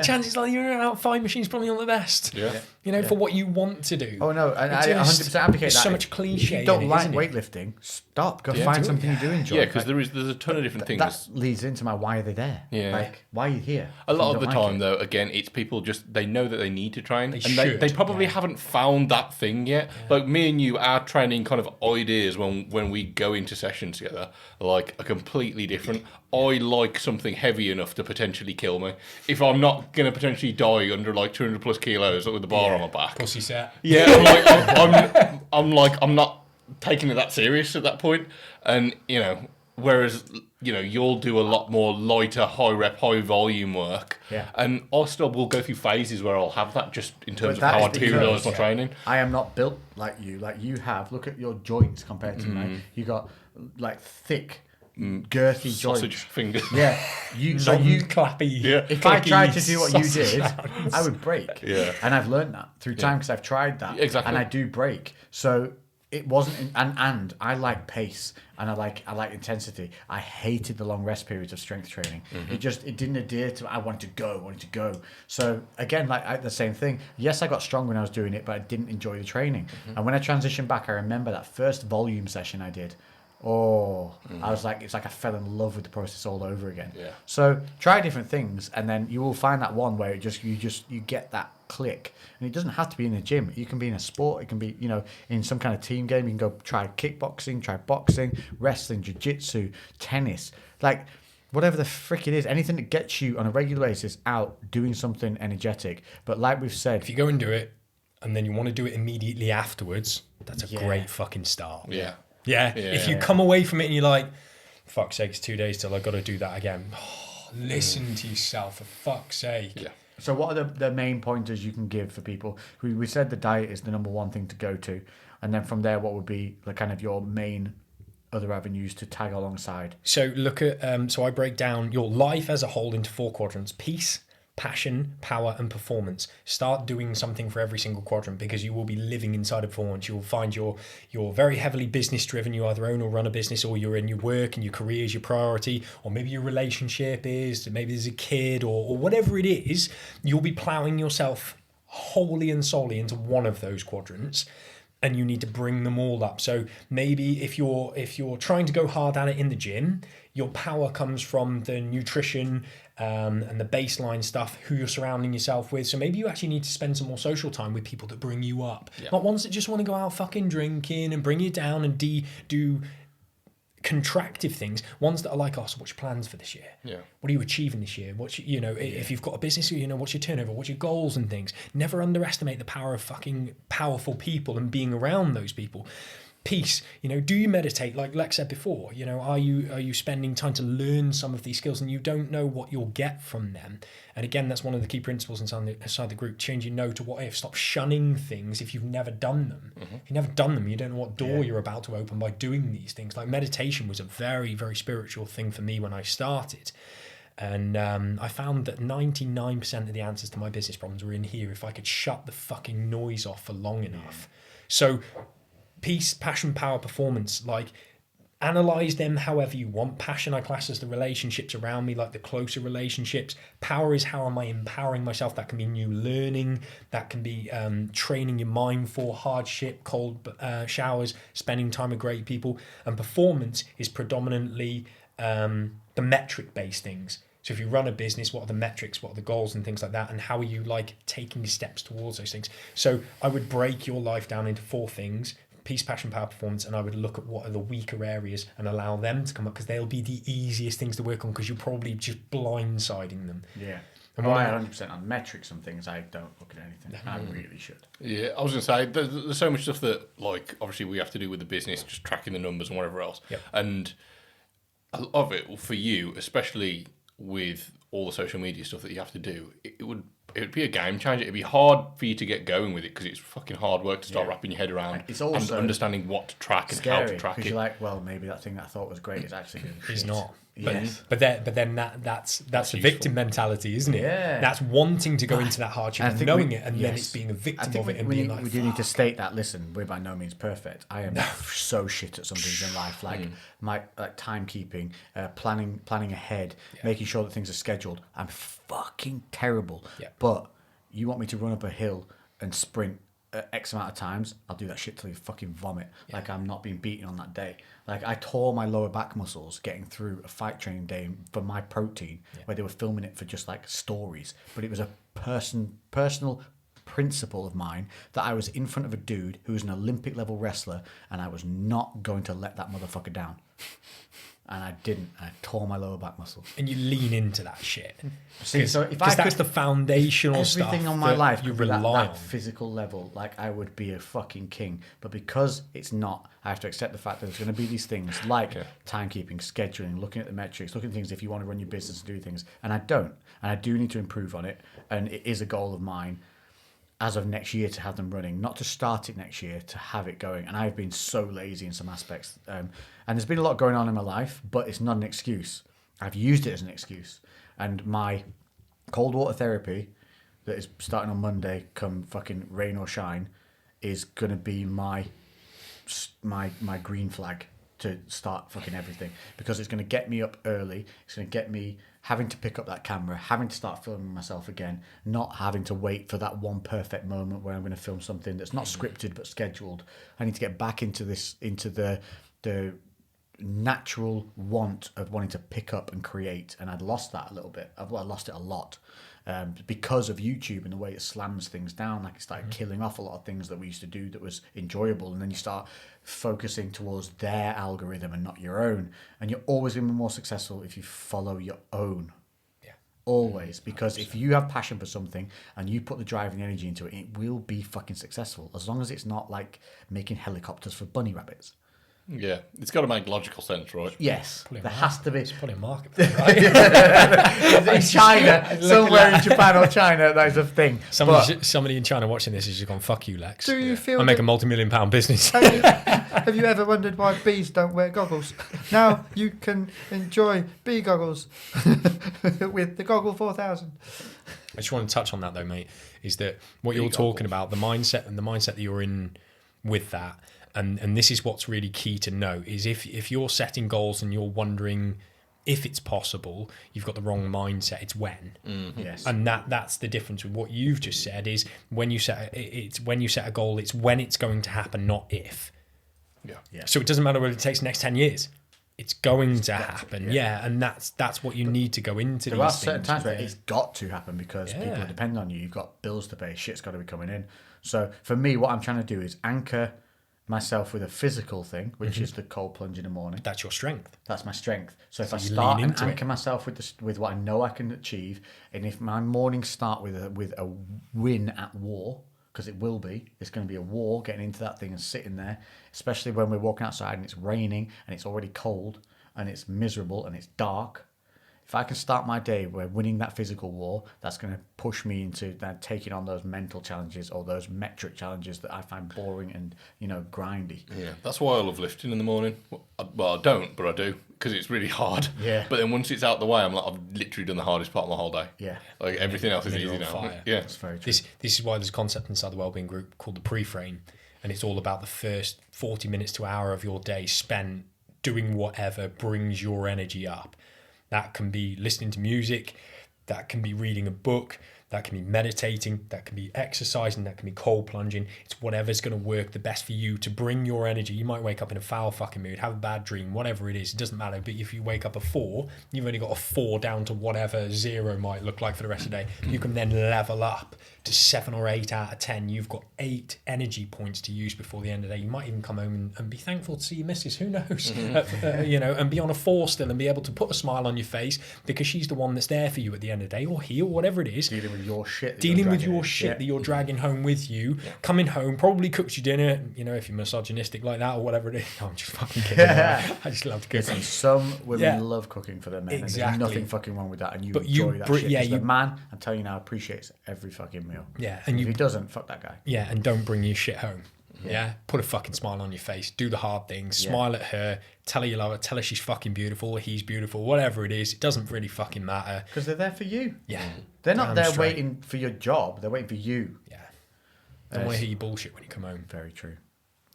S2: Chances are the inner outer thigh machine's probably not the best.
S4: Yeah.
S2: For what you want to do.
S3: Oh no, and I 100% advocate that.
S2: So much cliche.
S3: If you don't like weightlifting, stop. Go find something you do enjoy.
S4: Yeah, because there's a ton of different things.
S3: That leads into my why are they there?
S4: Yeah.
S3: Like, why are you here?
S4: A lot of the time, though, again, it's people just, they know that they need to train.
S2: They
S4: probably haven't found that thing yet. Yeah. Like me and you, our training kind of ideas when we go into sessions together are like a completely different. I like something heavy enough to potentially kill me. If I'm not going to potentially die under like 200 plus kilos with the bar on my back.
S2: Pussy set.
S4: Yeah, I'm not taking it that serious at that point. And, whereas, you'll do a lot more lighter, high rep, high volume work.
S3: Yeah.
S4: And I still will go through phases where I'll have that just in terms of how I periodise my training.
S3: I am not built like you. Like you have. Look at your joints compared to mine. You got like thick, girthy
S4: sausage
S3: joints.
S4: fingers.
S3: Yeah. You
S2: clappy.
S4: Yeah.
S3: If I tried to do what you did, I would break.
S4: Yeah.
S3: And I've learned that through time because I've tried that.
S4: Exactly.
S3: And I do break. So it wasn't, and I like pace and I like intensity. I hated the long rest periods of strength training. It didn't adhere to. I wanted to go. So again, the same thing. Yes, I got strong when I was doing it, but I didn't enjoy the training. And when I transitioned back, I remember that first volume session I did. I was like, it's like I fell in love with the process all over again.
S4: Yeah.
S3: So try different things, and then you will find that one where you get that click. And it doesn't have to be in the gym. You can be in a sport. It can be, in some kind of team game. You can go try kickboxing, try boxing, wrestling, jiu-jitsu, tennis, like whatever the frick it is. Anything that gets you on a regular basis out doing something energetic. But like we've said,
S2: if you go and do it, and then you want to do it immediately afterwards, that's a great fucking start.
S4: Yeah.
S2: Yeah. If you come away from it and you're like, fuck's sake, it's 2 days till I got to do that again. Listen to yourself, for fuck's sake.
S4: Yeah.
S3: So what are the main pointers you can give for people? We said the diet is the number one thing to go to. And then from there, what would be the kind of your main other avenues to tag alongside?
S2: So look at, so I break down your life as a whole into 4 quadrants: peace, passion, power, and performance. Start doing something for every single quadrant, because you will be living inside of performance. You'll find you're very heavily business driven. You either own or run a business, or you're in your work and your career is your priority, or maybe your relationship is, maybe there's a kid, or whatever it is. You'll be plowing yourself wholly and solely into one of those quadrants, and you need to bring them all up. So maybe if you're trying to go hard at it in the gym, your power comes from the nutrition and the baseline stuff, who you're surrounding yourself with. So maybe you actually need to spend some more social time with people that bring you up. Not ones that just want to go out fucking drinking and bring you down and do contractive things, ones that are like, oh, so what's your plans for this year?
S4: Yeah.
S2: What are you achieving this year? If you've got a business, what's your turnover? What's your goals and things? Never underestimate the power of fucking powerful people and being around those people. Peace, do you meditate? Like Lex said before, are you spending time to learn some of these skills, and you don't know what you'll get from them? And again, that's one of the key principles inside the group: change your no to what if. Stop shunning things if you've never done them. If you've never done them, you don't know what door you're about to open by doing these things. Like meditation was a very, very spiritual thing for me when I started. And I found that 99% of the answers to my business problems were in here if I could shut the fucking noise off for long enough. So peace, passion, power, performance, like analyze them however you want. Passion I class as the relationships around me, like the closer relationships. Power is how am I empowering myself? That can be new learning, that can be training your mind for hardship, cold showers, spending time with great people. And performance is predominantly the metric based things. So if you run a business, what are the metrics, what are the goals and things like that, and how are you like taking steps towards those things? So I would break your life down into 4 things: peace, passion, power, performance, and I would look at what are the weaker areas and allow them to come up, because they'll be the easiest things to work on, because you're probably just blindsiding them.
S3: Yeah. And I 100% on metrics and things, I don't look at anything. I really should.
S4: Yeah, I was going to say, there's so much stuff that, like, obviously we have to do with the business, just tracking the numbers and whatever else.
S2: Yep.
S4: And a lot of it, for you, especially with all the social media stuff that you have to do, it would be a game changer. It'd be hard for you to get going with it, because it's fucking hard work to start wrapping your head around.
S3: It's also
S4: and understanding what to track and
S3: scary,
S4: how to track it.
S3: because you're like, well, maybe that thing that I thought was great is actually good.
S2: It's not.
S3: Yes.
S2: But then that's the victim mentality, isn't it?
S3: Yeah.
S2: That's wanting to go into that hardship and knowing it, and then it's being a victim of it and being like,
S3: we do need to state that. Listen, we're by no means perfect. I am so shit at some things in life, like my timekeeping, planning ahead, making sure that things are scheduled. I'm fucking terrible.
S2: Yeah.
S3: But you want me to run up a hill and sprint X amount of times, I'll do that shit till you fucking vomit. Yeah. Like I'm not being beaten on that day. Like I tore my lower back muscles getting through a fight training day for my protein, where they were filming it for just like stories. But it was a personal principle of mine that I was in front of a dude who was an Olympic level wrestler, and I was not going to let that motherfucker down. And I didn't. I tore my lower back muscle.
S2: And you lean into that shit.
S3: See, so if
S2: that's the foundational stuff.
S3: Everything on my life
S2: you
S3: could be
S2: rely
S3: that
S2: on.
S3: physical level, like I would be a fucking king. But because it's not, I have to accept the fact that there's going to be these things like timekeeping, scheduling, looking at the metrics, looking at things if you want to run your business and do things. And I don't. And I do need to improve on it. And it is a goal of mine as of next year to have them running, not to start it next year, to have it going. And I've been so lazy in some aspects. And there's been a lot going on in my life, but it's not an excuse. I've used it as an excuse. And my cold water therapy that is starting on Monday, come fucking rain or shine, is going to be my green flag to start fucking everything, because it's going to get me up early. It's going to get me having to pick up that camera, having to start filming myself again, not having to wait for that one perfect moment where I'm going to film something that's not scripted but scheduled. I need to get back into the natural want of wanting to pick up and create, and I'd lost that a little bit. I lost it a lot because of YouTube and the way it slams things down. Like it started killing off a lot of things that we used to do that was enjoyable, and then you start focusing towards their algorithm and not your own. And you're always going to be more successful if you follow your own. Yeah, always, because 100%. If you have passion for something and you put the drive and the energy into it, it will be fucking successful, as long as it's not like making helicopters for bunny rabbits.
S4: Yeah, it's got to make logical sense, right?
S3: Yes, there has to be.
S2: It's probably a market for it, right?
S3: In China, somewhere in Japan or China, that is a thing.
S2: Somebody in China watching this is just gone, fuck you, Lex.
S3: Do you feel
S2: I make a multi-million-pound business.
S5: Have you ever wondered why bees don't wear goggles? Now you can enjoy bee goggles with the Goggle 4000.
S2: I just want to touch on that though, mate, is that what you're talking about, the mindset that you're in with that, and this is what's really key to know, is if you're setting goals and you're wondering if it's possible, you've got the wrong mindset. It's when.
S3: Mm-hmm. Yes.
S2: And that's the difference with what you've just said, is when you set a goal, it's when it's going to happen, not if. Yeah. So it doesn't matter whether it takes the next 10 years. It's going to happen. Yeah. And that's what you need to go into these things.
S3: There are certain times where it's got to happen because people depend on you. You've got bills to pay. Shit's got to be coming in. So for me, what I'm trying to do is anchor myself with a physical thing, which is the cold plunge in the morning.
S2: That's your strength.
S3: That's my strength. So if I
S2: you
S3: start
S2: lean
S3: and
S2: into it.
S3: anchor myself with what I know I can achieve, and if my mornings start with a win at war, because it will be, it's going to be a war getting into that thing and sitting there, especially when we're walking outside and it's raining and it's already cold and it's miserable and it's dark. If I can start my day by winning that physical war, that's going to push me into then taking on those mental challenges or those metric challenges that I find boring and, grindy.
S4: Yeah, that's why I love lifting in the morning. Well, I don't, but I do, because it's really hard.
S3: Yeah.
S4: But then once it's out the way, I'm like, I've literally done the hardest part of my whole day.
S3: Yeah.
S4: Like, everything else is
S2: then you're
S4: easy
S2: on
S4: now.
S2: fire.
S4: Yeah.
S3: That's very true.
S2: This is why there's a concept inside the wellbeing group called the pre-frame, and it's all about the first 40 minutes to hour of your day spent doing whatever brings your energy up. That can be listening to music, that can be reading a book, that can be meditating, that can be exercising, that can be cold plunging. It's whatever's going to work the best for you to bring your energy. You might wake up in a foul fucking mood, have a bad dream, whatever it is, it doesn't matter. But if you wake up a 4, you've only got a 4 down to whatever 0 might look like for the rest of the day. You can then level up to 7 or 8 out of 10. You've got 8 energy points to use before the end of the day. You might even come home and be thankful to see your missus, who knows, and be on a 4 still and be able to put a smile on your face because she's the one that's there for you at the end of the day, or he, or whatever it is.
S3: Dealing with your shit.
S2: That you're dragging home with you. Yeah. Coming home, probably cooks you dinner, if you're misogynistic like that or whatever it is. No, I'm just fucking kidding.
S3: Yeah.
S2: I just love to cook.
S3: And some women love cooking for their men.
S2: Exactly.
S3: And there's nothing fucking wrong with that. And you
S2: But
S3: enjoy that shit.
S2: Yeah,
S3: the man, I'm telling you now, appreciates every fucking meal.
S2: Yeah.
S3: And if he doesn't, fuck that guy.
S2: Yeah, and don't bring your shit home. Yeah. Put a fucking smile on your face. Do the hard things. Smile at her. Tell her you love her. Tell her she's fucking beautiful. He's beautiful. Whatever it is. It doesn't really fucking matter.
S3: Because they're there for you.
S2: Yeah.
S3: They're not there waiting for your job. They're waiting for you.
S2: Yeah. Don't want to hear your bullshit when you come home.
S3: Very true.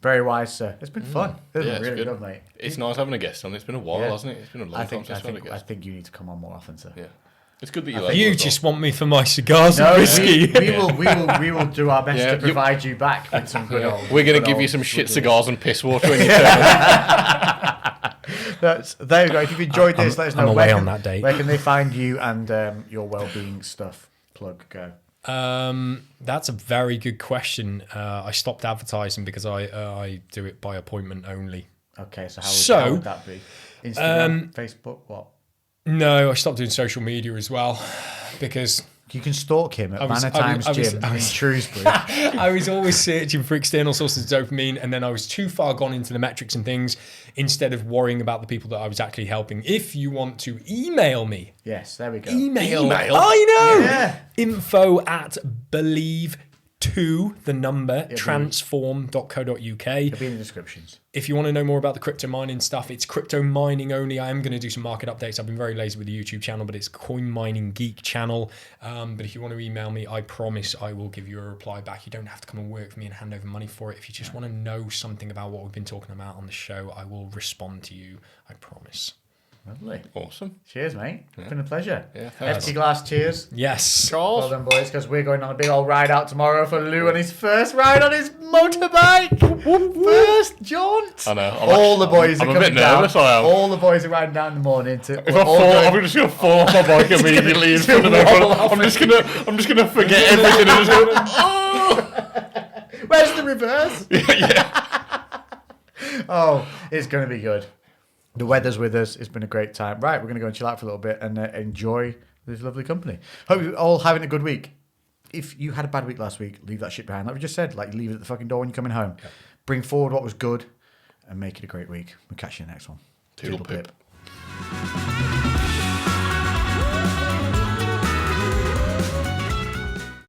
S3: Very wise, sir. It's been fun. It's been really good, mate.
S4: It's nice having a guest on. It's been a while, hasn't it? It's been a long time since I've had a guest.
S3: I think you need to come on more often, sir.
S4: Yeah. It's good that you
S2: You just want me for my cigars and whiskey.
S3: We will do our best to provide you back with some good old.
S4: We're going to give you some shit cigars and piss water when you turn.
S3: There you go. If you've enjoyed this, let us know.
S2: I'm away on that date.
S3: Where can they find you and your well-being stuff? Plug, go.
S2: That's a very good question. I stopped advertising because I do it by appointment only.
S3: Okay, so how would that be? Instagram, Facebook, what?
S2: No, I stopped doing social media as well because
S3: you can stalk him at Manor Times Gym in Shrewsbury.
S2: I was always searching for external sources of dopamine, and then I was too far gone into the metrics and things instead of worrying about the people that I was actually helping. If you want to email me.
S3: Yes, there we go.
S2: Email. I know.
S3: Yeah.
S2: info@believe2, the number, transform.co.uk.
S3: It'll be in the descriptions.
S2: If you want to know more about the crypto mining stuff, it's crypto mining only. I am going to do some market updates. I've been very lazy with the YouTube channel, but it's Coin Mining Geek channel. But if you want to email me, I promise I will give you a reply back. You don't have to come and work for me and hand over money for it. If you just want to know something about what we've been talking about on the show, I will respond to you. I promise.
S3: Lovely.
S4: Awesome.
S3: Cheers, mate. It's been a pleasure.
S4: Yeah, thanks.
S3: Empty glass cheers.
S2: Yes.
S3: Well done, boys, because we're going on a big old ride out tomorrow for Lou on his first ride on his motorbike. First jaunt.
S4: I know.
S3: All the boys are
S4: I'm a
S3: coming
S4: bit nervous,
S3: down.
S4: I am.
S3: All the boys are riding down in the morning.
S4: If I fall, I'm just gonna fall off my bike immediately in front of everyone. I'm just gonna forget everything and just go. Oh!
S3: Where's the reverse?
S4: Yeah.
S3: Oh, it's going to be good. The weather's with us. It's been a great time. Right, we're going to go and chill out for a little bit and enjoy this lovely company. Hope you're all having a good week. If you had a bad week last week, leave that shit behind. Like we just said, leave it at the fucking door when you're coming home. Okay. Bring forward what was good and make it a great week. We'll catch you in the next one.
S4: Toodle pip.